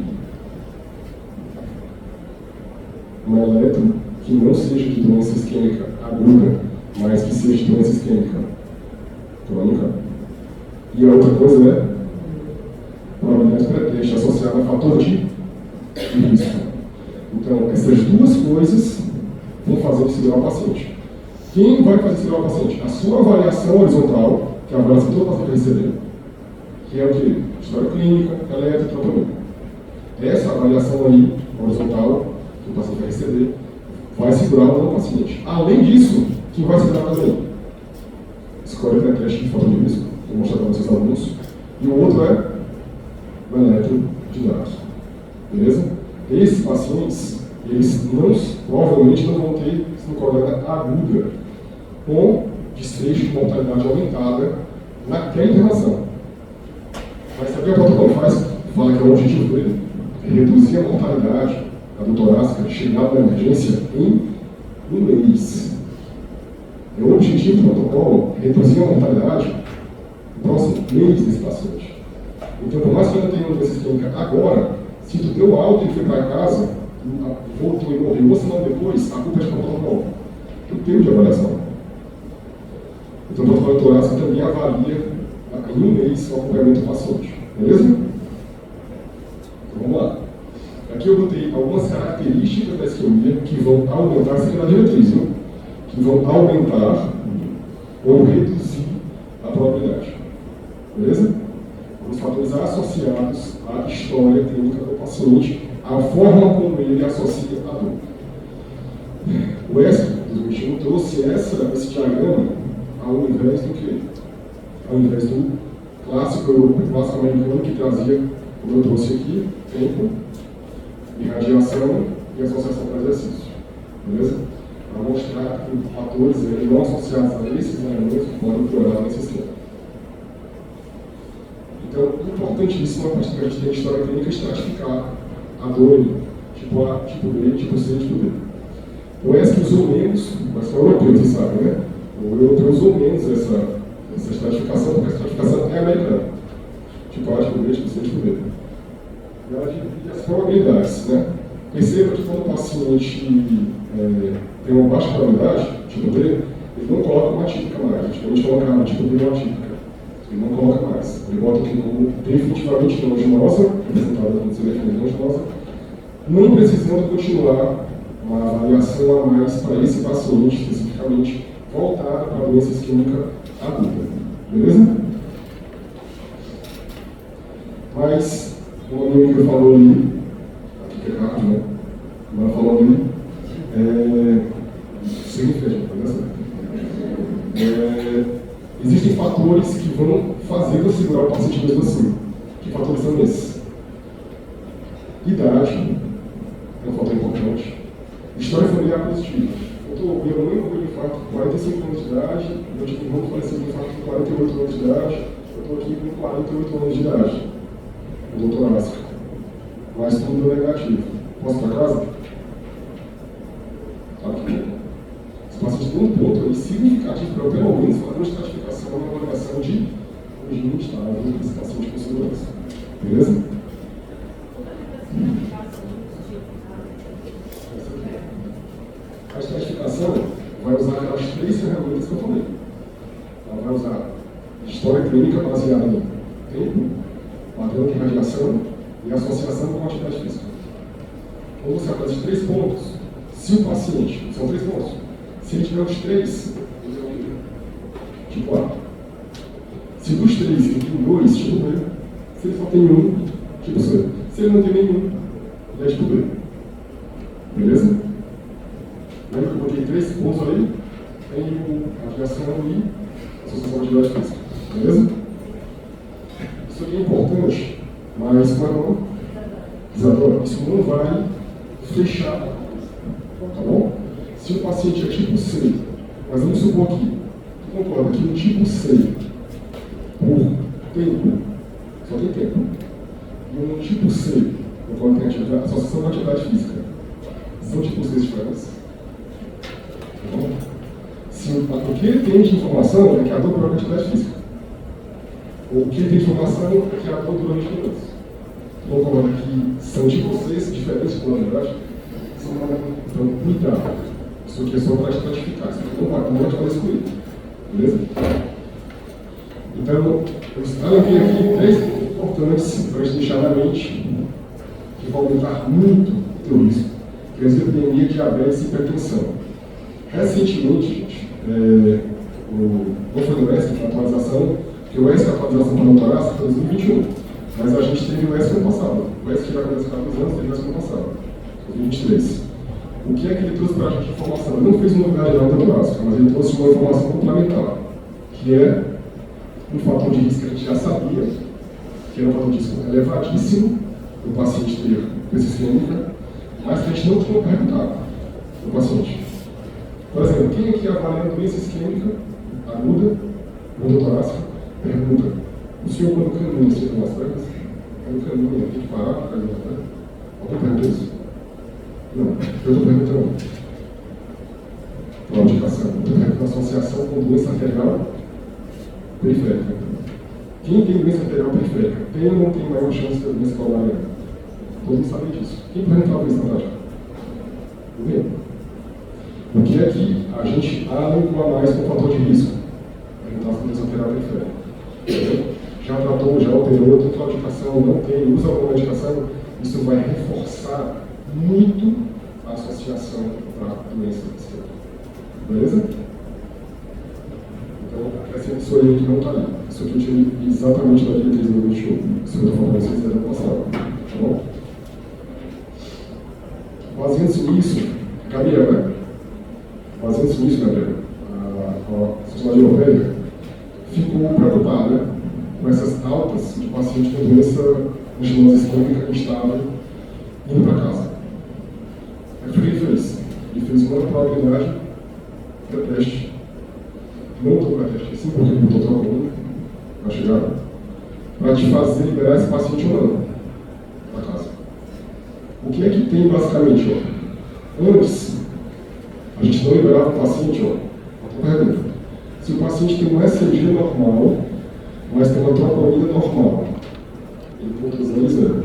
Um eletro que não seja de doença isquêmica aguda, mas que seja de doença isquêmica crônica. E a outra coisa é probabilidade preteste associada a fator de risco. Então, essas duas coisas vão fazer ele segurar o paciente. Quem vai fazer segurar o paciente? A sua avaliação horizontal, que é a avaliação que todo paciente vai receber, que é o quê? História clínica, eletro, troponina. Essa avaliação aí, horizontal, que o paciente vai receber, vai segurar o paciente. Além disso, quem vai segurar também? Escolha preteste de fator de risco, vou mostrar para vocês alguns. E o outro é o eletro de dados. Beleza? Esses pacientes, eles provavelmente não vão ter sinucleose aguda, com desfecho de mortalidade aumentada naquela internação. Mas sabe o que o protocolo faz? Fala que é o objetivo dele. É reduzir a mortalidade da dor torácica, chegar na emergência em um mês. É o objetivo do protocolo, reduzir a mortalidade no próximo mês desse paciente. Então, por mais que eu não tenha uma doença isquêmica agora, se tu deu alta e foi para casa, voltou e morreu uma semana depois, a culpa é de protocolo. Tu teve de avaliação. Então, o protocolo torácico também avalia em um mês o acompanhamento do paciente. Beleza? Então, vamos lá. Aqui eu botei algumas características da isquemia que vão aumentar, isso aqui é na diretriz, viu? Que vão aumentar ou reduzir a probabilidade. Beleza? Os fatores associados à história clínica do paciente, a forma como ele associa a dor. O Wesley, 2021, trouxe esse diagrama ao invés do quê? Ao invés do clássico europeu, clássico americano, que trazia, como eu trouxe aqui, tempo, irradiação e associação para exercício. Beleza? Para mostrar que fatores não associados a esses elementos podem piorar nesse esquema. Então, importantíssimo a partir que a gente tem a história clínica estratificar a dor, tipo A, tipo B, tipo C, tipo D. O ESC usou menos, mas que é o europeu, vocês sabem, né? O europeu usou menos essa estratificação, porque a estratificação é americana. Tipo A, tipo B, tipo C, tipo D. E ela divide as probabilidades, né? Perceba que quando o paciente tem uma baixa probabilidade, tipo D, ele não coloca uma típica mais. Antigamente colocava tipo D uma típica. Ele não coloca mais. Ele bota aqui como definitivamente nodinosa, representada como ser definitivamente nodinosa, não precisando continuar uma avaliação a mais para esse paciente, especificamente voltada para a doença isquêmica aguda. Beleza? Mas, como a minha amiga falou ali, aqui que é rápido, né? Como ela falou ali, existem fatores que vão fazer você segurar o paciente mesmo assim. Que fatores são esses? Idade, é um fator importante. História familiar positiva. Minha mãe morreu de infarto com 45 anos de idade, meu irmão faleceu de infarto com 48 anos de idade, eu estou aqui com 48 anos de idade, no doutorástico. Mas tudo é negativo. Posso ir para casa? Claro que não. Os pacientes têm um ponto aí significativo para eu, pelo menos, fazer uma estratificação, uma avaliação de regime estável desse paciente com segurança. Beleza? A estratificação vai usar aquelas 3 ferramentas que eu falei. Ela vai usar história clínica baseada em tempo, padrão de radiação e associação com a atividade física. Quando você aplica esses 3 pontos, se o paciente, são 3 pontos, se ele tiver os 3, ele é um tipo A. Se dos 3 ele tem 2, tipo B. Se ele só tem 1, tipo C. Se ele não tem nenhum, ele é tipo B. Beleza? Lembra que eu botei 3 pontos aí? Tem a radiação e a associação com a atividade física. Beleza? Isso aqui é importante, mas não, Isadora, isso não vai fechar, tá bom? Se o paciente é tipo C, mas vamos supor aqui, tu concorda que o tipo C, por tempo, só tem tempo, e um tipo C, concorda que tem associação com atividade física, são tipos C diferentes? Tá bom? O que ele tem de informação é que a dor provoca atividade física. O que ele tem de informação é que a dor durante o mês. Então, concorda que são tipos C diferentes, na verdade? Então, cuidado. Isso aqui é só para estratificar. Isso aqui não pode excluir. Beleza? Então, eu anotei aqui 3 pontos importantes para a gente deixar na mente que vão aumentar muito o teu risco, que é a dislipidemia, diabetes e hipertensão. Recentemente, gente, não foi no ESC, foi a atualização, porque o ESC é a atualização para doutorado foi em 2021, mas a gente teve o ESC ano passado. O ESC já começa há 4 anos, teve o ESC ano passado, 2023. O que é que ele trouxe para a gente de informação? Ele não fez uma novidade não doutorásica, mas ele trouxe uma informação complementar, que é um fator de risco que a gente já sabia, que era um fator de risco elevadíssimo do paciente ter doença isquêmica, mas que a gente não tinha perguntado do paciente. Por exemplo, quem aqui avalia doença isquêmica aguda, torácica, pergunta: o senhor quando caminha, você tem umas pernas? Quando caminha, tem que parar para caminhar a perna? Alguém pergunta isso? Não, eu estou perguntando. Qual a indicação? Eu estou perguntando a associação com doença arterial periférica. Quem tem doença arterial periférica tem ou não tem maior chance de ter doença pulmonar? Todo mundo sabe disso. Quem perguntava isso na prática? Ninguém. O que é que a gente adequa mais com o fator de risco? Perguntar se a doença arterial periférica. Já tratou, já operou, tem claudicação, não tem, usa alguma medicação, isso vai reforçar muito a associação para a doença isquêmica. Beleza? Então, isso aí que não está ali. Isso aqui eu tirei exatamente da diretriz do 2021. Isso que eu estou falando para vocês ano passado. Tá bom? Baseando-se nisso, Gabriel, né? Baseando-se nisso, Gabriel, a sociedade europeia ficou preocupada com essas altas de pacientes com doença angilosa isquêmica instável indo para casa. Aí o que ele fez? Ele fez uma probabilidade pré-teste. Não estou pré-teste, sim, porque ele botou trombona para chegar, para te fazer liberar esse paciente ou não para casa. O que é que tem basicamente? Ó? Antes, a gente não liberava o paciente, outra pergunta. Se o paciente tem um ECG normal, mas tem uma troponina normal, ele pontua 0.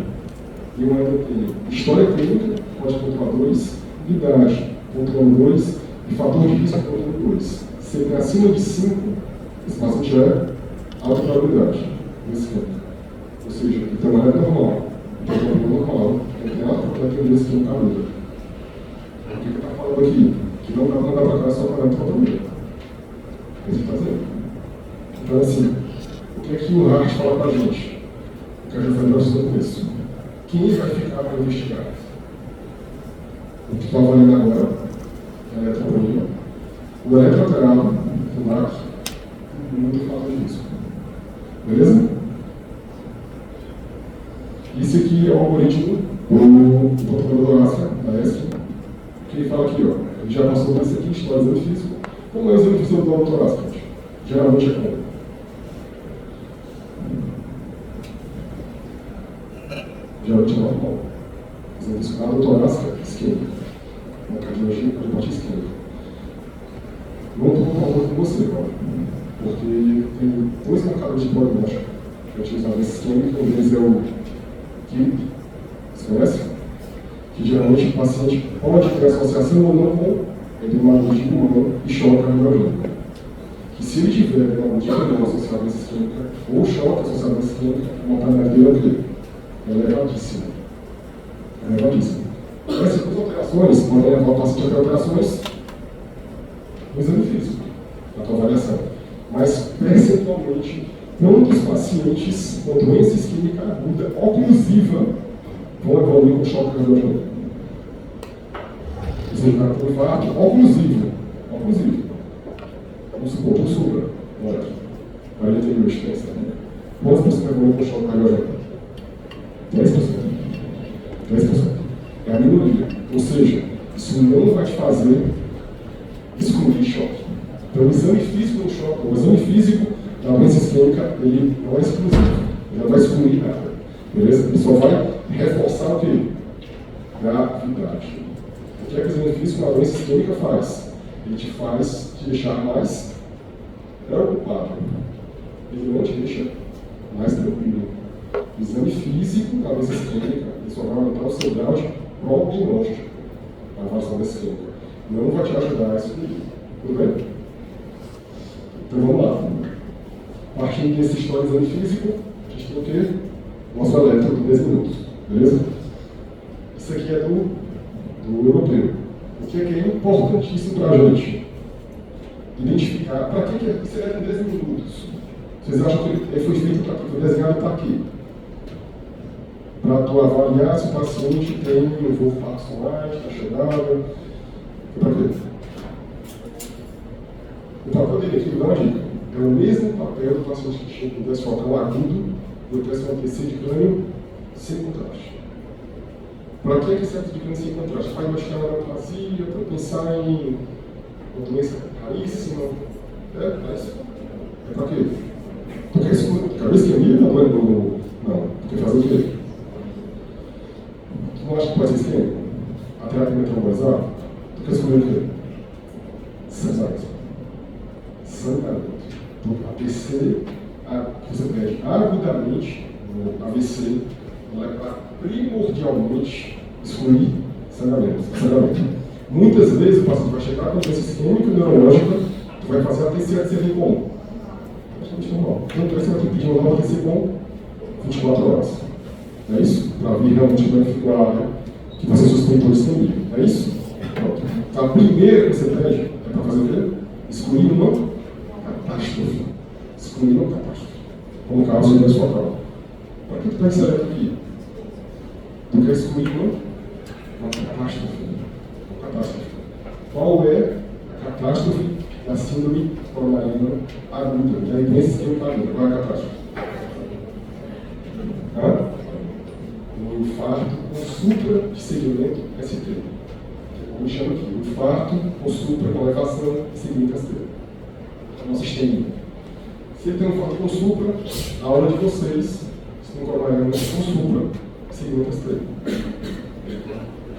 E uma tem história clínica, pode pontuar 2, idade, pontuando 2, e fator de risco, pontuando 2. Se ele tem acima de 5, esse paciente já é alta probabilidade nesse campo. Ou seja, ele tem uma área normal, ele tem uma normal, ele tem alta probabilidade de ter doença química aguda. O que ele está falando aqui? Que não dá para mandar para cá só para a troponina. É isso que está dizendo. Então, assim, o que é que o Hart fala para a gente? O que a gente vai trazer no começo. Quem vai ficar para investigar? O que está avaliando agora é a eletroponina. O eletroterapia, o LAC, muito fator de risco. Beleza? Esse aqui é o algoritmo do protocolo torácica, da ESC, que ele fala aqui, ó. Ele já passou por isso aqui, história do exame físico. Como é o exame físico do globo torácico? Geralmente é como? Geralmente é normal. Exame físico da torácica isquêmica. Uma cardiologia, cardiopatia isquêmica. Vamos por favor com você, Paulo. Porque tem dois marcadores de prognóstico que é utilizado nesse esquema, um deles é o KIP, você conhece? Que geralmente o paciente pode ter associação ou não com epidemiologia pulmão e choque cardiológico. Que se ele tiver epidemiologia pulmão associada a essa isquêmica, ou choque associado a essa isquêmica, a mortalidade dele é o quê? É elevadíssima. É elevadíssima. Essas duas alterações podem levar o paciente a ter alterações no exame físico, na tua avaliação. Mas, percentualmente, quantos pacientes com doença isquêmica aguda oclusiva vão evoluir com choque cardiológico? Isso é um cara com infarto oclusivo. Oclusivo. Vamos supor, por supra. Olha, 42 pensa. Quantos por cento evoluem com choque cardiológico? 10%. 10%. É a minoria. Ou seja, isso não vai te fazer excluir choque. Então, o exame físico no choque, o exame físico da doença isquêmica, ele não é exclusivo. Ele não vai excluir nada. Beleza? Ele só vai reforçar o quê? Gravidade. O que é que o exame físico na doença isquêmica faz? Ele te faz te deixar mais preocupado. Ele não te deixa mais tranquilo. O exame físico da doença isquêmica, ele só vai aumentar o seu grau de prognóstico na avaliação da isquêmica. Não vai te ajudar a excluir. Tudo bem? Então vamos lá. Partindo desse história de exame físico, a gente tem o quê? Nosso eletro de 10 minutos. Beleza? Isso aqui é do europeu. O que é importantíssimo para a gente? Identificar para que esse eletro de 10 minutos. Vocês acham que ele foi feito para quê? Foi desenhado para quê? Para tu avaliar se o paciente tem um voo Parkinson-like, está chegada. Para quê? O papel dele aqui, dá uma dica, é o mesmo papel do paciente que chega com desfocão agudo do TSC de crânio sem contraste. Para que esse de crânio sem contraste? Para imaginar uma neoplasia, para pensar em uma doença raríssima. É isso. É para quê? Porque isso, cabeça que é minha, não é no. Não, porque fazer o quê? Tu não acha que pode ser isquêmico? A terapia metabolizável? Tu quer escolher o quê? Sangramento. Então, AVC, você pede agudamente no AVC, ela é para primordialmente excluir sangramento. Muitas vezes o paciente vai chegar com doença isquêmica e neurológica, tu vai fazer a TCA como? Bastante normal. Então, você vai ter que pedir uma nova TC com 24 horas. É isso? Para vir realmente verificar a área que você suspeitou isquemia. É isso? Pronto. Então, a primeira que você pede é para fazer o quê? Excluir uma catástrofe. Excluir uma catástrofe. Como causa de desfocal. Para que tu pega esse eletro aqui? Tu quer excluir uma catástrofe. Uma catástrofe. Qual é a catástrofe da síndrome coronariana aguda? Da doença isquêmica aguda. Qual é a catástrofe? Um infarto com supra de segmento ST. Como chama aqui? Um infarto com supra com elevação de segmento ST. Não se estende. Se ele tem um infarto com supra, a aula de vocês, se não coronariana com supra, segmento ST.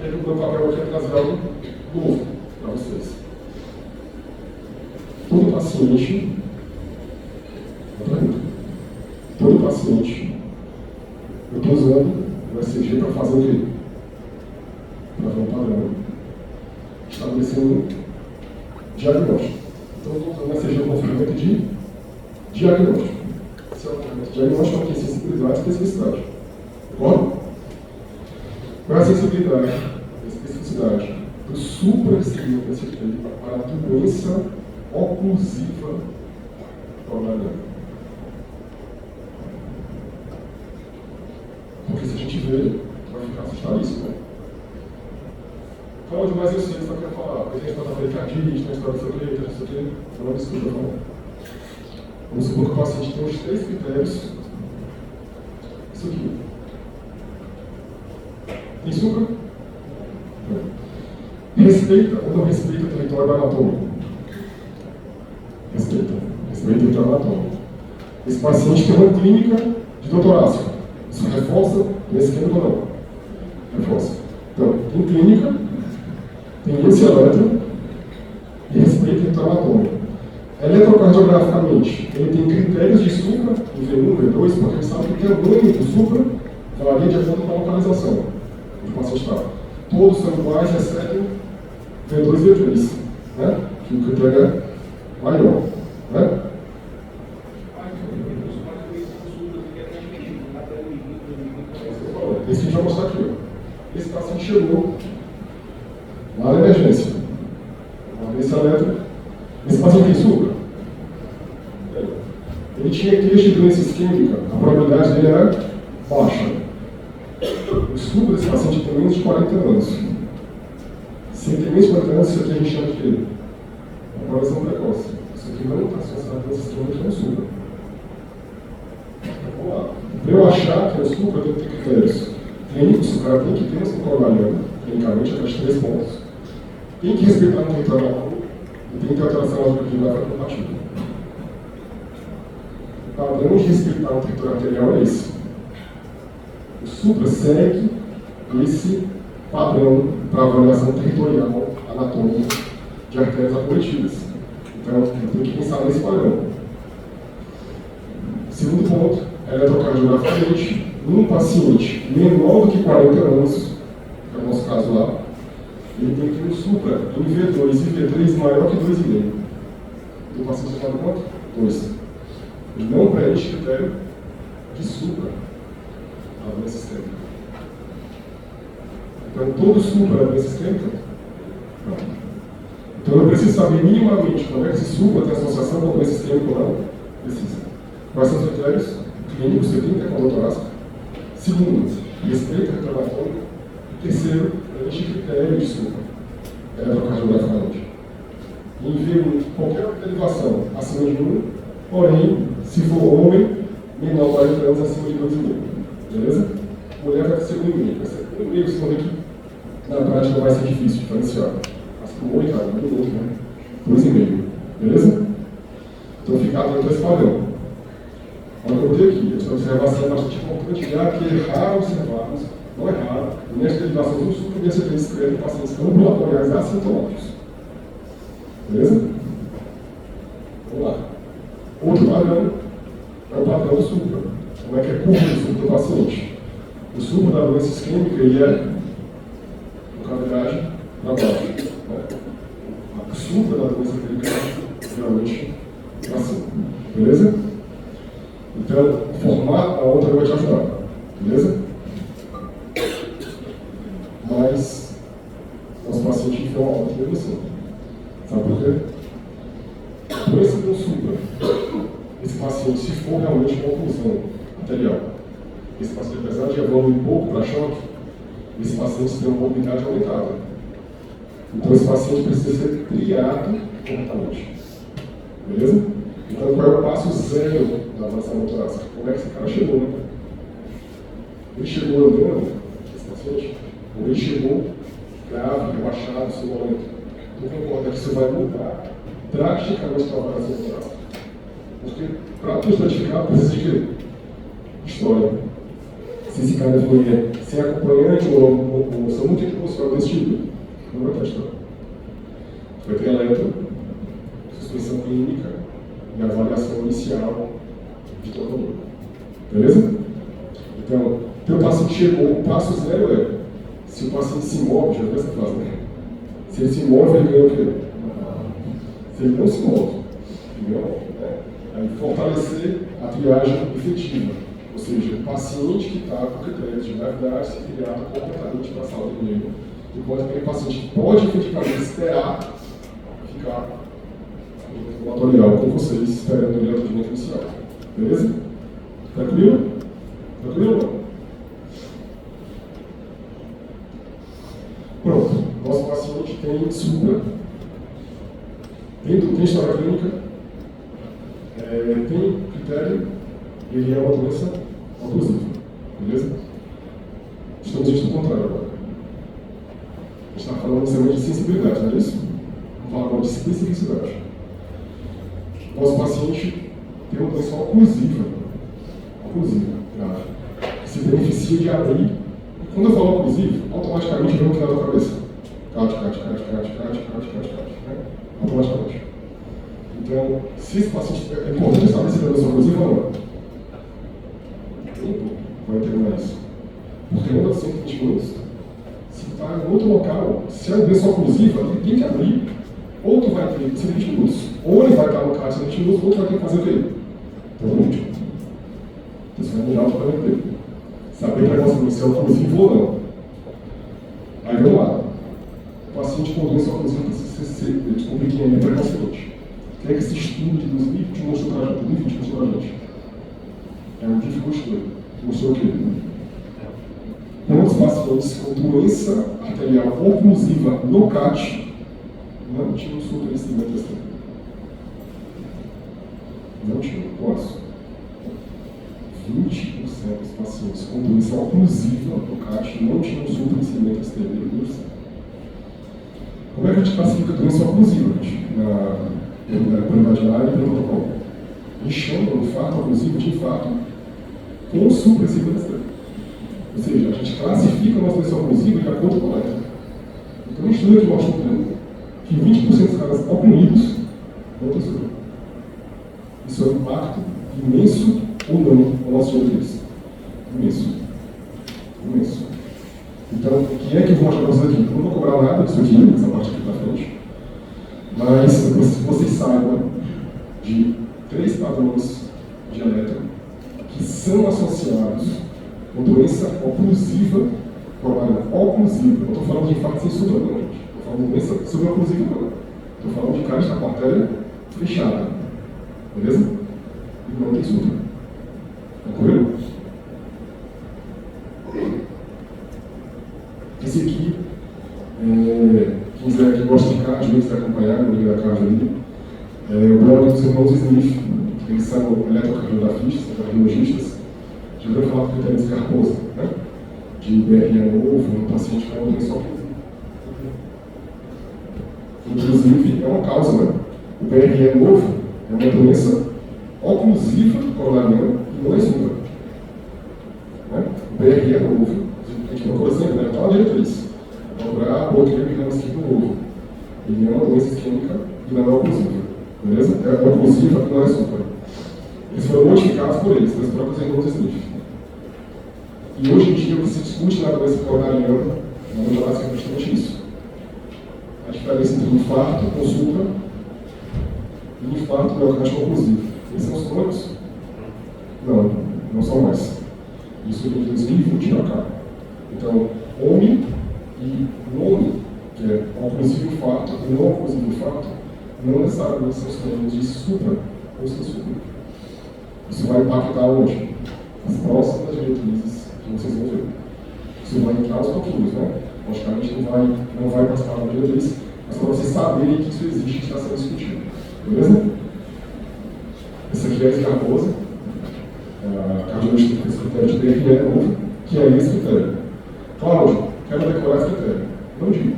O meu papel aqui é trazer algo novo para vocês. Todo paciente, eu estou usando o ECG para fazer o quê? Para ver um padrão. Estabelecer um diagnóstico. Então, eu estou usando o ECG como ferramenta de diagnóstico. Esse é o ferramenta de diagnóstico que tem sensibilidade e especificidade. Concorda? Qual é a sensibilidade e especificidade do supraesquemia ST para a doença oclusiva coronariana? Porque se a gente vê, vai ficar assustadíssimo, né? Então, onde mais eu sei que você quer falar? Porque a gente pode fazer cardite, tem história de secreta, não sei o quê. Não é isso que eu estou falando. Vamos supor que o paciente tem os 3 critérios. Isso aqui. Tem açúcar? Respeita ou não respeita o território anatômico? Respeita o território anatômico. Esse paciente tem uma clínica de doutorácio. Isso reforça nesse esquema ou não? Reforça. Então, em clínica, tem esse eletro e respeita o território anatômico. Eletrocardiograficamente, ele tem critérios de supra, em V1, V2, porque ele sabe que o tamanho do supra varia de acordo com a localização do paciente está. Todos são iguais, exceto V2 e V3, né? Que o critério é maior. Né? Esse que a gente vai mostrar aqui. Ó. Esse paciente chegou lá na emergência. Uma emergência elétrica. Esse paciente tem supra? Ele tinha queixa de doença isquêmica. A probabilidade dele era baixa. O supra desse paciente tem menos de 40 anos. Se ele tem menos de 40 anos, isso aqui a gente chama de quê? Progressão precoce. Isso aqui não está associado a doença isquêmica, é um supra. Vamos lá. Para eu achar que é o supra, eu tenho que ter critérios clínicos. O cara tem que ter uma circunvalhando, clinicamente, até de 3 pontos. Tem que respeitar um território e tem que ter alteração lógica compatível. O padrão de respeitar um território arterial é esse. O supra segue esse padrão para avaliação territorial anatômica de artérias acometidas. Então, eu tenho que pensar nesse padrão. Segundo ponto, eletrocardiograficamente, num paciente menor do que 40 anos, que é o nosso caso lá, ele tem que ter um supra em V2 e V3 maior que 2,5. O paciente está no quanto? 2. Ele não preenche critério de supra da doença isquêmica. Então, todo supra da doença isquêmica? Não. Então, eu preciso saber minimamente como é que esse supra tem associação com a doença isquêmica ou não. Precisa. Quais são os critérios clínicos que eu tenho que ter com a doutorácia? Segundo, respeito reclamatório. Terceiro, preenche critério de supra, eletrocardiograficamente. Em ver qualquer derivação acima de 1, porém, se for homem, menor 40 anos acima de 2,5. Beleza? Mulher vai ser 1,5. Vai ser 1,5, vocês vão ver que na prática vai ser difícil diferenciar. Mas para o homem, cara, muito louco, né? 2,5. Beleza? Então, ficar atento a esse padrão. Olha o que eu botei aqui. Essa observação é bastante importante, já que é raro observarmos, não é raro, nesta derivação do supra desse discreto em pacientes ambulatoriais assintomáticos. Beleza? Vamos lá. Outro padrão é o padrão do supra. Como é que é a curva do supra do paciente? O supra da doença isquêmica, ele é com cavidade para baixo. Né? O supra da doença pericárdica, geralmente, para cima. Beleza? Então, formar a outra vai te ajudar. Beleza? Mas, nosso paciente enfiou uma alta evolução. Sabe por quê? Por esse não supra, esse paciente, se for realmente uma oclusão arterial, esse paciente, apesar de evoluir um pouco para choque, esse paciente tem uma mobilidade aumentada. Então, esse paciente precisa ser triado corretamente. Beleza? Então, qual é o passo zero da avaliação torácica? Como é que esse cara chegou, né? Ele chegou andando, esse paciente, ou ele chegou grave, rebaixado, sonolento. Tu concorda que isso vai mudar drasticamente a avaliação torácica? Porque, para tu estratificar, precisa de quê? História. Se esse cara vier sem acompanhante ou são muito emocional desse tipo, não vai ter história. Vai ter eletro, suspensão clínica e avaliação inicial de todo mundo. Beleza? Então, teu paciente chegou, o passo zero é, se o paciente se move, já viu essa frase, né? Se ele se move, ele ganha o quê? Se ele não se move, ele ganha o quê? Aí, fortalecer a triagem efetiva. Ou seja, o paciente que está com critérios de gravidade ser criado completamente para a saúde dele. Enquanto aquele paciente pode efetivamente esperar ficar no laboratorial com vocês, esperando o atendimento inicial. Beleza? Tranquilo? Tranquilo? Pronto. Nosso paciente tem supra. Tem história clínica. Tem critério. Ele é uma doença oclusiva. Beleza? Estamos indo ao contrário agora. A gente está falando inicialmente de sensibilidade, não é isso? Vamos falar agora de especificidade. Nosso paciente tem uma doença oclusiva, grave, que se beneficia de abrir. Quando eu falo oclusivo, automaticamente vem o que na tua cabeça? Cate. Automaticamente. Então, se esse paciente, é importante saber se tem doença oclusiva ou não. Tempo vai determinar isso. Porque não dá 120 minutos. Se está em outro local, se é doença oclusiva, ele tem que abrir. Ou tu vai ter 120 minutos, ou ele vai estar no CAT 120 minutos, ou tu vai ter que fazer o quê? Então, último. Então, você vai mudar o tratamento dele. Saber precocemente se é oclusivo ou não. Aí vamos lá. O paciente com doença oclusiva pequena é precocemente. O que é que esse estudo de 2020 mostrou para a gente? 2020 mostrou para a gente. É o que mostrou. Mostrou o quê? Quantos pacientes com doença arterial oclusiva no CAT não tinham superacidimento externo? Não tinham. Quantos? 20% dos pacientes com doença oclusiva no CAT não tinham superacidimento externo. Como é que a gente classifica a doença oclusiva, gente? Na prioridade da área e pelo protocolo? A gente chama o infarto oclusivo de infarto com superacidimento externo. Ou seja, a gente classifica a nossa doença oclusiva de acordo com a letra. Então, um estudo aqui mostra que 20% dos caras oprimidos não têm supra. Isso é um impacto imenso ou não no nosso dia a dia. Imenso. Imenso. Então, o que é que eu vou mostrar para vocês aqui? Eu não vou cobrar nada disso aqui, nessa parte aqui para frente, mas vocês saibam de 3 padrões de eletro que são associados com doença oclusiva coronária. Oclusiva. Eu estou falando de infarto sem supra, não, gente. Estou falando de doença suboclusiva, não. Estou falando de cárie com a artéria fechada. Beleza? E não tem supra. Tranquilo? Esse aqui, quem gosta de cardio, quem quiser acompanhar no livro da cardio ali, o blog dos irmãos Smith, eles são eletrocardiografistas, cardiologistas, já ouviram falar do critério de Carposa, né? De BRE novo, um paciente com uma doença oclusiva. Inclusive, é uma causa, né? O BRE novo é uma doença oclusiva coronariana e não é supra. Né? O BRE novo, a gente procura sempre, né? Está na diretriz. Procurar bloqueio de ramo esquerdo novo. Ele é uma doença isquêmica e não é oclusiva. Beleza? É oclusiva e não é supra. Eles foram modificados por eles, pelos próprios irmãos Smith. E hoje em dia o que se discute na doença coronariana, na ambulância, é justamente isso. A diferença entre infarto com supra e infarto miocárdico oclusivo. Esses são os sinônimos? Não, não são mais. Isso de 2020 para cá. Então, OMI e NOMI, que é oclusivo infarto e não oclusivo infarto, não necessariamente são sinônimos de supra ou sem supra. Isso vai impactar onde? As próximas diretrizes que vocês vão ver. Isso vai entrar aos pouquinhos, né? Logicamente não vai participar da diretriz, mas para vocês saberem que isso existe e está sendo discutido. Beleza? Esse aqui é a Carposa, a cardiologista tem esse critério de BRE novo, que é esse critério. Cláudio, quero decorar esse critério. Não digo.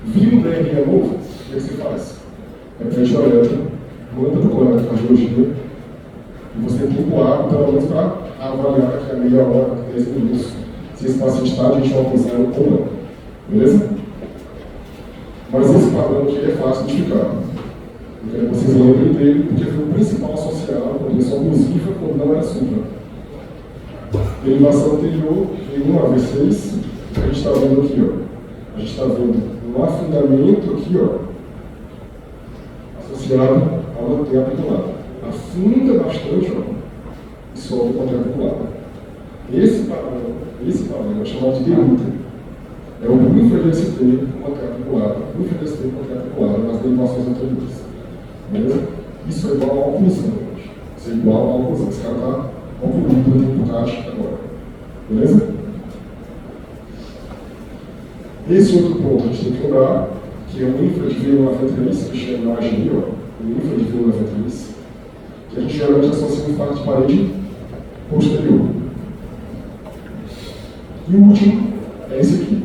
Viu um BRE novo? O que você faz? Repete a letra, manda para o colega de cardiologia, e você tem tempo hábil, pelo menos, para avaliar daqui a meia hora, 10 minutos, se esse paciente está de oclusão ou não. Beleza? Mas esse padrão aqui é fácil de identificar. Eu quero que vocês lembrem dele, porque foi o principal associado com a doença oclusiva quando não era supra. Derivação anterior, V1 a V6, a gente está vendo aqui, ó. A gente está vendo um afundamento aqui, ó, associado a uma artéria apiculada. Afunda bastante, ó, e sobe com a artéria apiculada. Esse padrão é chamado de deruta. É o infra-DST com uma artéria apiculada, infra-DST com uma artéria apiculada nas derivações anteriores. Beleza? Isso é igual à oclusão, gente. Isso é igual à oclusão. Esse cara está ocluído dentro do caixa agora. Beleza? Esse outro ponto a gente tem que lembrar, que é o infra de veio na ventriz, que chama na imagem ali, ó, o infra de veio na ventriz, que a gente geralmente associa um infarto de parede posterior. E o último é esse aqui.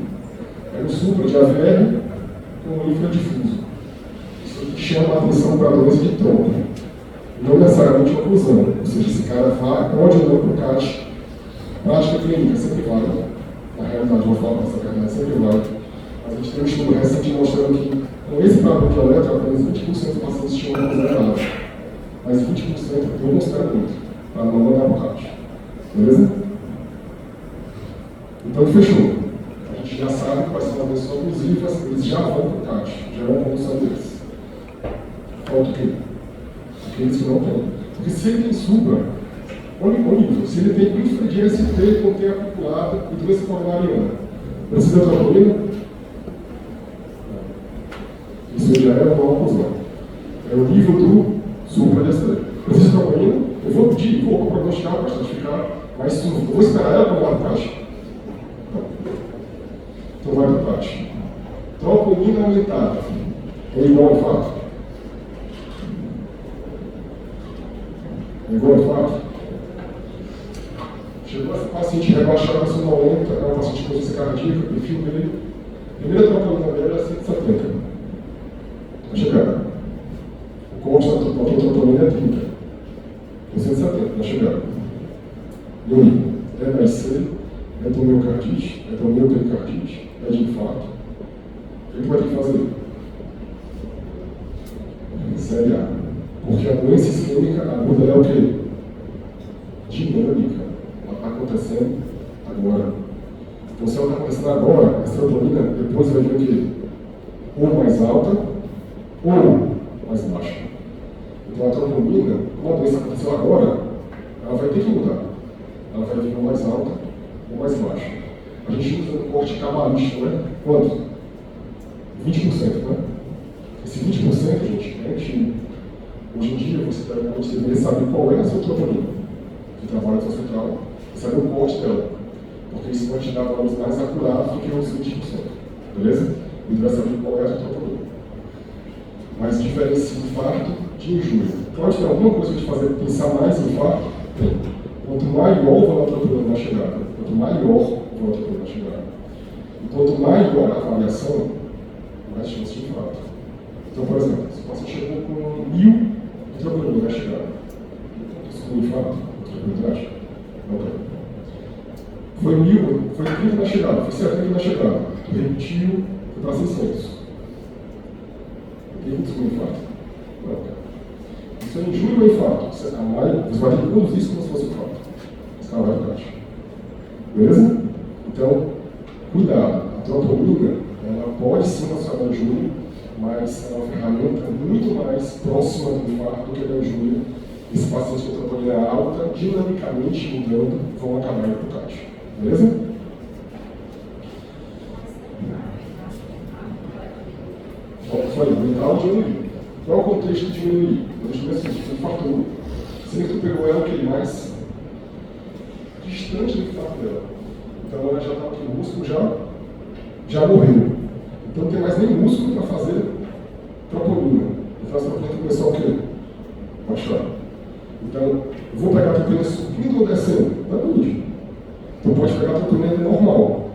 É o supra de AVR com o infra difuso. Isso aqui chama a atenção para a doença de tronco. Não necessariamente oclusão. Ou seja, esse cara vai, pode ou não para o prática clínica, sempre vai. Na realidade, uma forma dessa realidade sempre vai Mas a gente tem um estudo recente mostrando que com esse padrão de eletro, apenas 20% dos pacientes tinham uma considerada. Mas 20% eu considero muito, para não mandar para o CAT. Beleza? Então fechou. A gente já sabe quais são as doenças oclusivas, eles já vão para o CAT, já é uma condição deles. Falta o quê? Aqueles que não têm. Porque se ele tem supra, olha o nível, se ele tem infra de ST com T apiculada e doença coronariana, precisa de troponina? Isso já é uma conclusão. É o nível do supra de ST. Precisa de troponina? Eu vou pedir, vou prognosticar para estratificar, mas eu vou esperar ela para o taxa. Então vai para a taxa. Troponina aumentada é igual ao infarto? É igual ao infarto? Chegou essa paciente rebaixada, passou 90, é uma paciente com doença cardíaca, o perfil dele, a primeira troponina dele era 170. Está chegando. O corte da troponina é 30. 170, está chegando. E aí, é MSC, é miocardite, é miopericardite, é de infarto. O que vai ter que fazer? Série A. Porque a doença isquêmica aguda é o quê? Dinâmica. Ela está acontecendo agora. Então, se ela está acontecendo agora, a serotonina depois vai vir o quê? Ou mais alta, ou mais baixa. Então, a troponina, como a doença aconteceu agora, ela vai ter que mudar. Ela vai vir ou mais alta ou mais baixa. A gente usa um corte cabalístico, né? Quanto? 20%, né? Esse 20%, gente, a gente, hoje em dia, você deveria saber qual é a sua troponina que trabalha na sua central e saber o corte dela. Porque isso vai te dar valores mais acurados do que os 20%. Beleza? E vai saber qual é a sua troponina. Mas diferencia infarto de injúria. Pode ter alguma coisa que te fazer pensar mais em infarto? Tem. Quanto maior o valor da troponina na chegada, quanto maior o valor da troponina na chegada, e quanto maior a avaliação, mais chance de infarto. Então, por exemplo, se você chegou com 1000 de troponina na chegada, isso é um infarto, tranquilidade? Não tem. Foi 1000, foi 30 na chegada, foi 70 na chegada, repetiu, foi para 600. Tem risco de infarto? Não. Isso é injúria ou infarto? Você vai ter que conduzir isso como se fosse um infarto. Esse cara vai para caixa. Beleza? Então, cuidado. A troponina, ela pode sim associar a injúria, mas é uma ferramenta muito mais próxima do infarto do que da injúria. Esses pacientes com troponina alta, dinamicamente mudando, vão acabar indo para caixa. Beleza? Como eu falei, aumentar ou diminuir. Qual é o contexto de diminuir? Eu deixo assim, você infartou, sendo que tu pegou ela que mais distante do infarto dela. Então ela já está aqui, o músculo já morreu. Então não tem mais nem músculo para fazer troponina. Então essa troponina começou a quê? Baixar. Então, eu vou pegar a troponina subindo ou descendo? Depende. Então pode pegar a troponina normal.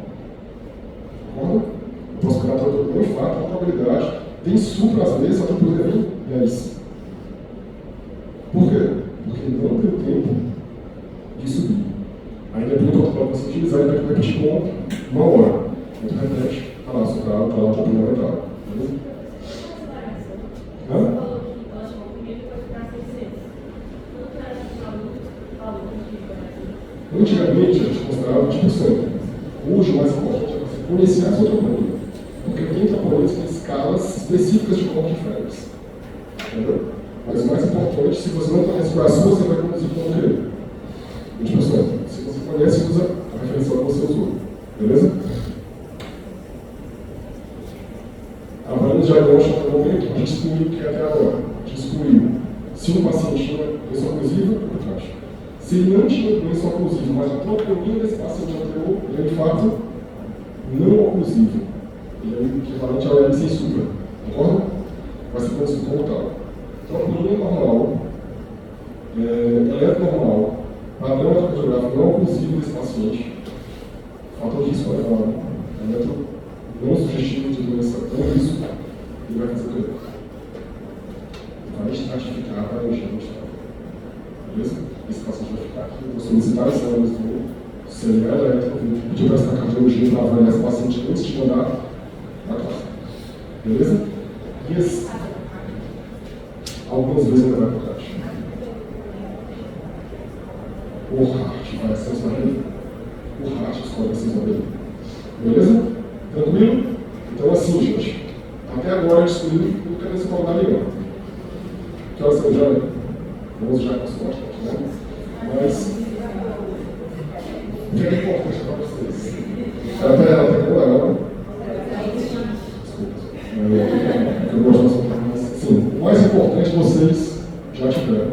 Concorda? Eu posso pegar a troponina no infarto, com probabilidade. Tem supra, às vezes, a troponina vem 10. Por quê? Porque não deu tempo de subir. Aí depende do protocolo que você utilizar, ele vai repetir com 1 hora. Aí tu repete, está lá, soprado, está lá, a troponina vai entrar. Beleza? Hã? Antigamente a gente considerava 20%. Hoje o mais importante é você conhecer a sua troponina. Porque tem troponinas que têm escalas específicas de como diferentes. Entendeu? Mas o mais importante, se você não conhece qual é a sua, você vai conduzir com o quê? 20%. Se você conhece, usa a referência que você usou. Beleza? Avaliando o diagnóstico até o momento, a gente excluiu o que é até agora. A gente excluiu se o paciente tinha doença oclusiva, por trás. Se ele não tinha doença oclusiva, mas a troponina desse paciente anterior, ele é de fato não oclusivo. Ele é o equivalente ao L sem supra. Concorda? Vai ser conhecido como tal. Troponina normal, eletro normal, padrão eletrocardiográfico não oclusivo desse paciente, fator de risco elevado, eletro não sugestivo de doença não risco, ele vai fazer o quê? Vai estratificar para a urgente. Beleza? Esse paciente vai ficar aqui, vou solicitar essa análise do CLA eletro, pedir para essa cardiologia para avaliar esse paciente antes de mandar Beleza? Algumas vezes ainda vai para trás. O heart vai ser essa barriga. O heart escolhe essa barriga. Beleza? Tranquilo? Então assim, gente. Até agora eu descobri o que é esse pau da leão. Que horas são já? Vamos já com as costas, né? Mas o que é importante para vocês? Ela está com agora. Desculpa. Eu gosto dessa mas sim, o mais importante vocês já tiveram.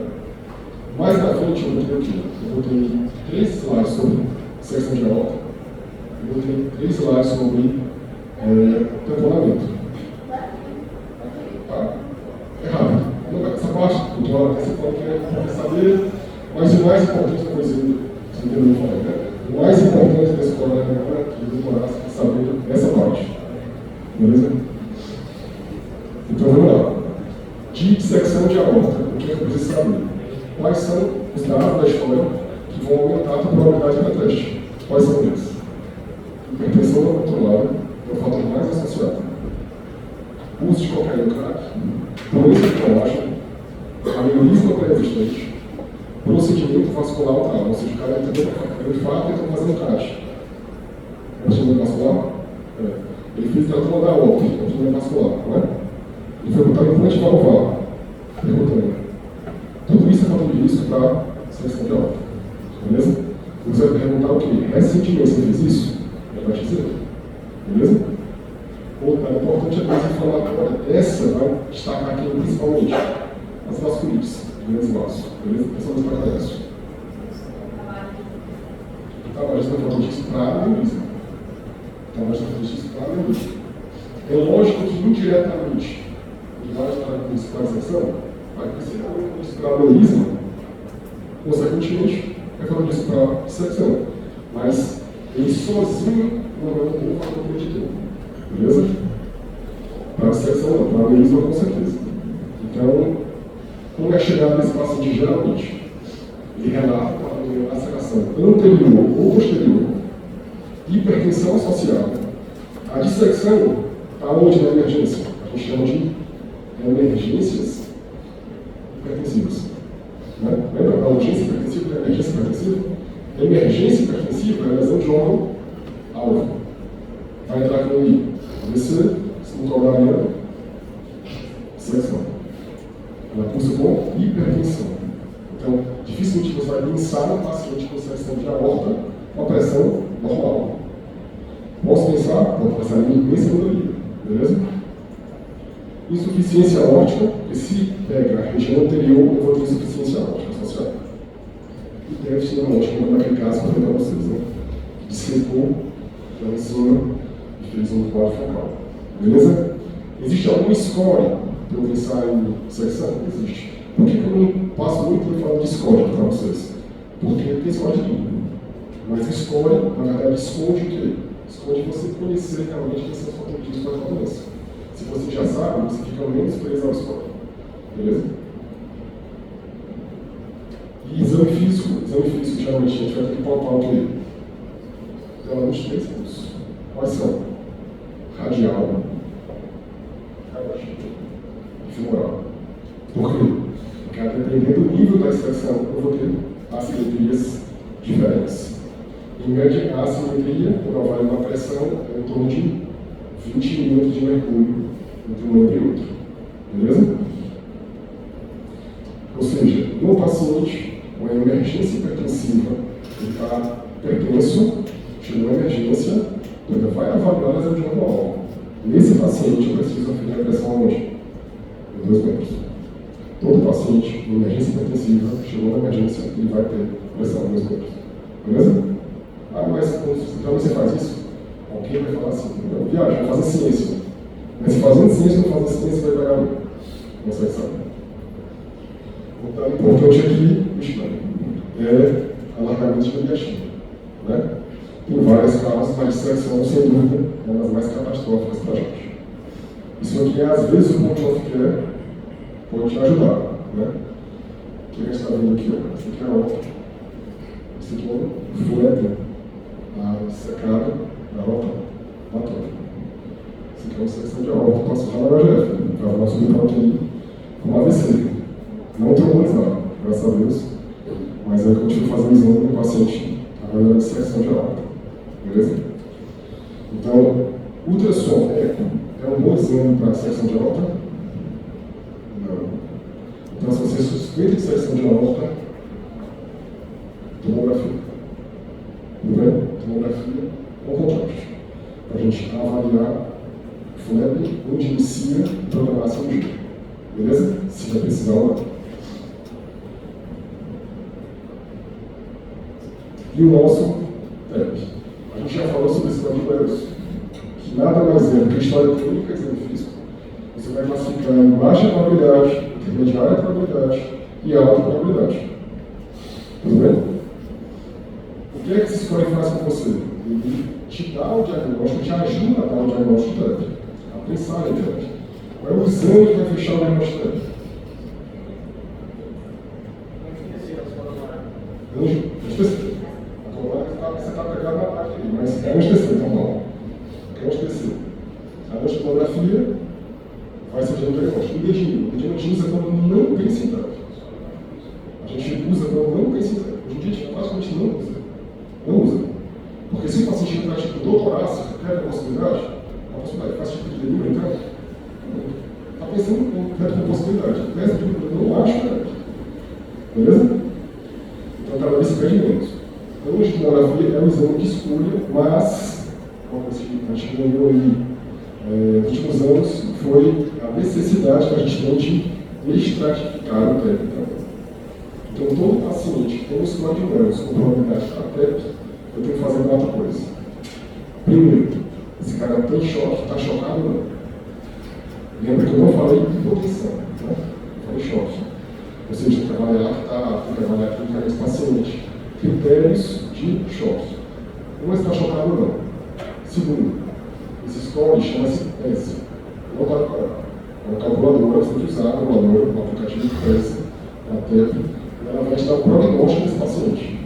Mais na frente eu botei o quê? Eu botei 3 slides sobre secção de aorta. Eu botei 3 slides sobre tamponamento. Tá? É rápido. Essa parte, você pode querer saber, mas o mais importante da coisa, você entendeu falar, né? O mais importante da escola é que demorar saber essa parte. Beleza? Então vamos lá. Dissecção de aorta, o que é que eu preciso saber? Quais são os dados da história que vão aumentar a probabilidade de reteste? Quais são eles? Hipertensão não controlada é o fator mais associado. Uso de cocaína ou crack, doença neurológica, aneurisma pré-existente, procedimento vascular alterado, ou seja, o cara está tendo infarto e está fazendo caixa. Procedimento vascular? Ele fez tratamento da aorta, procedimento vascular, não é? Ele foi botar implante valvular, perguntando. Tudo isso é fator de risco para secção de aorta. Beleza? Você vai perguntar o quê? Recentemente você fez isso? Ele vai te dizer. Beleza? Outra importante é você falar agora. Essa vai destacar aqui principalmente as vasculites, grandes vasos. Beleza? Essa é uma estratégia. O tabagismo é fator de risco para aneurisma. O tabagismo é fator de risco para aneurisma. É lógico que indiretamente ele vai estar com isso para a secção, vai crescer isso para aneurisma, consequentemente, é fator de risco para secção. Mas ele sozinho não é um bom fator preditivo. Beleza? Para dissecção não, para aneurisma com certeza. Então, como é chegado nesse paciente geralmente? Ele relata uma laceração anterior ou posterior, hipertensão associada. A dissecção está onde na emergência? A gente chama de emergências hipertensivas. Né? Lembra da urgência hipertensiva e da emergência hipertensiva? A emergência hipertensiva é a lesão de órgão-alvo. Vai entrar com o AVC, sintomática, dissecção. Ela cursa com hipertensão. Então, dificilmente você vai pensar no paciente com secção de aorta com a pressão normal. Posso pensar? Pode pensar em segunda linha. Beleza? Insuficiência aórtica, porque se pega a região anterior, eu vou ter insuficiência aórtica associada. E déficit neurológico, como naquele caso que eu falei para vocês, né? Dissecou lá em cima e fez um quadro focal. Beleza? Existe algum score para eu pensar em secção? Existe. Por que eu não passo muito tempo falando de score para vocês? Porque tem score de tudo. Mas o score, na verdade, esconde o quê? Esconde você conhecer realmente quem são os fatores de risco para a doença. Se você já sabe, você fica menos preso ao score. Beleza? E exame físico geralmente a gente vai ter que palpar o quê? Pelo menos 3 pontos. Quais são? Radial, e femoral. Por quê? Porque dependendo do nível da dissecção, eu vou ter assimetrias diferentes. Em média, a assimetria, quando ela vai uma pressão, é em torno de 20 milímetros de mercúrio entre um e outro. Beleza? Ou seja, no paciente, uma emergência hipertensiva, ele está hipertenso, chegou a emergência, ele vai avaliar a lesão de órgão-alvo. Nesse paciente, eu preciso aferir a pressão onde? Em 2 metros. Todo paciente em emergência hipertensiva, chegou na emergência, ele vai ter pressão em 2 metros. Beleza? Ah, mas então você faz isso? Alguém vai falar assim, não, viagem, vai fazer ciência. Mas se fazendo ciência, não fazendo ciência, vai pegar muito. Não sei sabe. Então, o importante aqui, é alargamento de mediatina. Né? Tem várias causas, mas dissecção, sem dúvida, é uma das mais catastróficas para a gente. Isso aqui, às vezes, o ponto of care pode te ajudar. Né? O que a gente está vendo aqui? Ó? Esse aqui é ótimo. Esse aqui é um flete, a secada da rota matou. Esse aqui tem uma secção de aorta que passou lá na HGF, estava na subprão aqui com AVC. Não traumatizado, graças a Deus, mas aí eu tive que fazer um exame no paciente, agora era de secção de aorta, beleza? Então, ultrassom é um bom exame para secção de aorta? Não. Então, se você suspeita de secção de aorta, tomografia. Tudo bem? Tomografia ou contraste. Para a gente avaliar FUNEP, onde inicia e programar a cirurgia. Beleza? Se vai precisar ou não. E o nosso TEP. A gente já falou sobre esse código EUS, que nada mais é do que história clínica e exame físico. Você vai classificar em baixa probabilidade, intermediária probabilidade e alta probabilidade. Tudo bem? O que é que esse score faz com você? Ele te dá o diagnóstico, te ajuda a dar o diagnóstico do TEP, a pensar em TEP. Qual é o exame que vai fechar o diagnóstico do TEP? Anjo. Você está pegando na parte ali, mas é anestesia, então não. É anestesia. A angiografia vai ser de diagnóstico. O dedinho. O dedinho a gente usa quando não tem sintoma. A gente usa quando não tem sintoma. Hoje em dia a gente praticamente não usa. Não usa. Porque se o paciente entrar tipo dor torácica, quer a possibilidade? A possibilidade faz tipo de delírio, então. Está pensando em possibilidade. Testa de não acho, né? Beleza? Então cada vez se perde menos. Então, a tomografia é um exame de escolha, mas, como a gente ganhou aí nos últimos anos, foi a necessidade que a gente tem de estratificar o TEP também. Então, todo paciente que tem um score de Wells com probabilidade para TEP, eu tenho que fazer 4 coisas. Primeiro, esse cara tem choque, está chocado ou não? Lembra que eu não falei hipotensão, né? Eu falei choque. Ou seja, tem que avaliar a clínica desse paciente. Critérios de choque. Um está chocado ou não. Segundo, esse score chama-se PES. Não está decorado. É uma calculadora, você tem que usar a calculadora, um aplicativo de PES, a TEP, ela vai te dar o prognóstico desse paciente.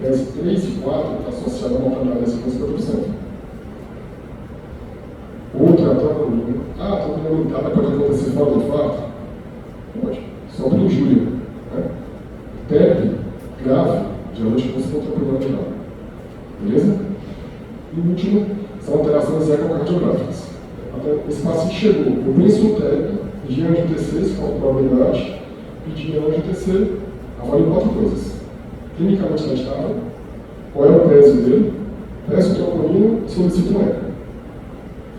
PES 3 e 4 está associado a mortalidade de 50%. Outra é a troponina. Troponina aumentada pode acontecer fora do infarto? Pode. Só por injúria. Né? TEP grave. Geralmente você não tem problema de nada. Beleza? E o último são alterações ecocardiográficas. Então, esse paciente chegou, eu penso no TEP, pedi angio-TC, com probabilidade, pedi angio-TC, avalio 4 coisas. Clinicamente está estável, qual é o peso dele, peço troponina e solicito um eco.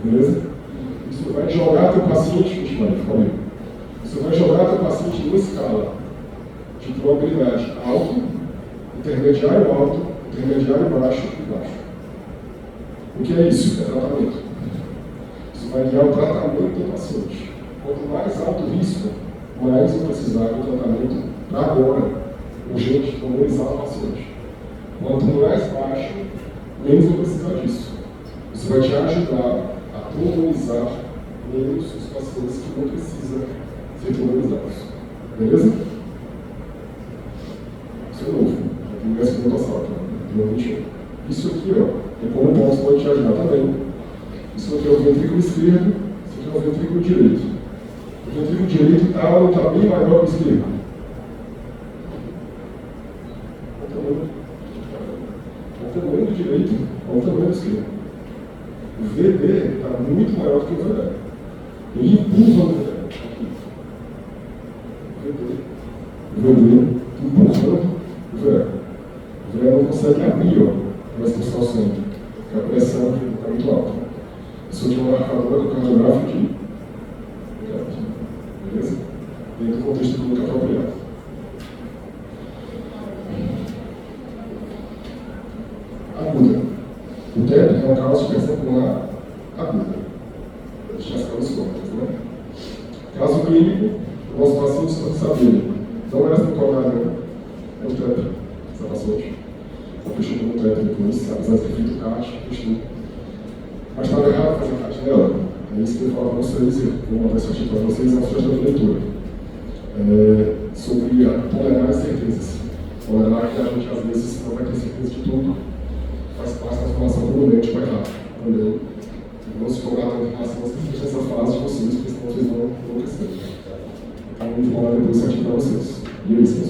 Beleza? Isso vai jogar teu paciente, isso vai jogar teu paciente numa escala de probabilidade alta, intermediário alto, intermediário baixo e baixo. O que é isso? É tratamento. Isso vai guiar o tratamento do paciente. Quanto mais alto o risco, mais eu precisar do tratamento para agora, urgente, horrorizar o paciente. Quanto mais baixo, menos eu precisar disso. Isso vai te ajudar a horrorizar menos os pacientes que não precisam ser horrorizados. Beleza? Isso é novo. Começa com o passado, Isso aqui, é como o Paulo pode te ajudar também. Isso aqui é o ventrículo esquerdo, isso aqui é o ventrículo direito. O ventrículo direito está bem maior que o esquerdo. O tamanho do direito é o tamanho do esquerdo. O VD está muito maior do que o VD. Ele empurra o VD. O VD empurrando o VD. O VD não consegue abrir, para expulsar o sangue, porque a pressão está muito alta. Isso aqui é uma marcadora do cardiográfico aqui. Beleza? Dentro do contexto clínico apropriado. Aguda. O TEP é um caso de pressão pulmonar aguda. Deixa as causas cortas, né? Caso clínico, os nossos pacientes não sabiam. Não era sintomático, é o TEP, essa paciente. Ela fechou com o TEP depois, apesar de ter feito CAT, fechou. Mas estava errado fazer CAT nela. É isso que eu falo para vocês, eu vou mandar esse artigo para vocês na sugestão de leitura. Sobre a tolerar as certezas. Tolerar que a gente às vezes não vai ter certeza de tudo. Faz parte da formação do médico errado também. não se cobrar tanta informação, você deixa essa fase de vocês, porque senão vocês vão crescer. Então, eu vou falar depois isso aqui para vocês. E é isso, pessoal.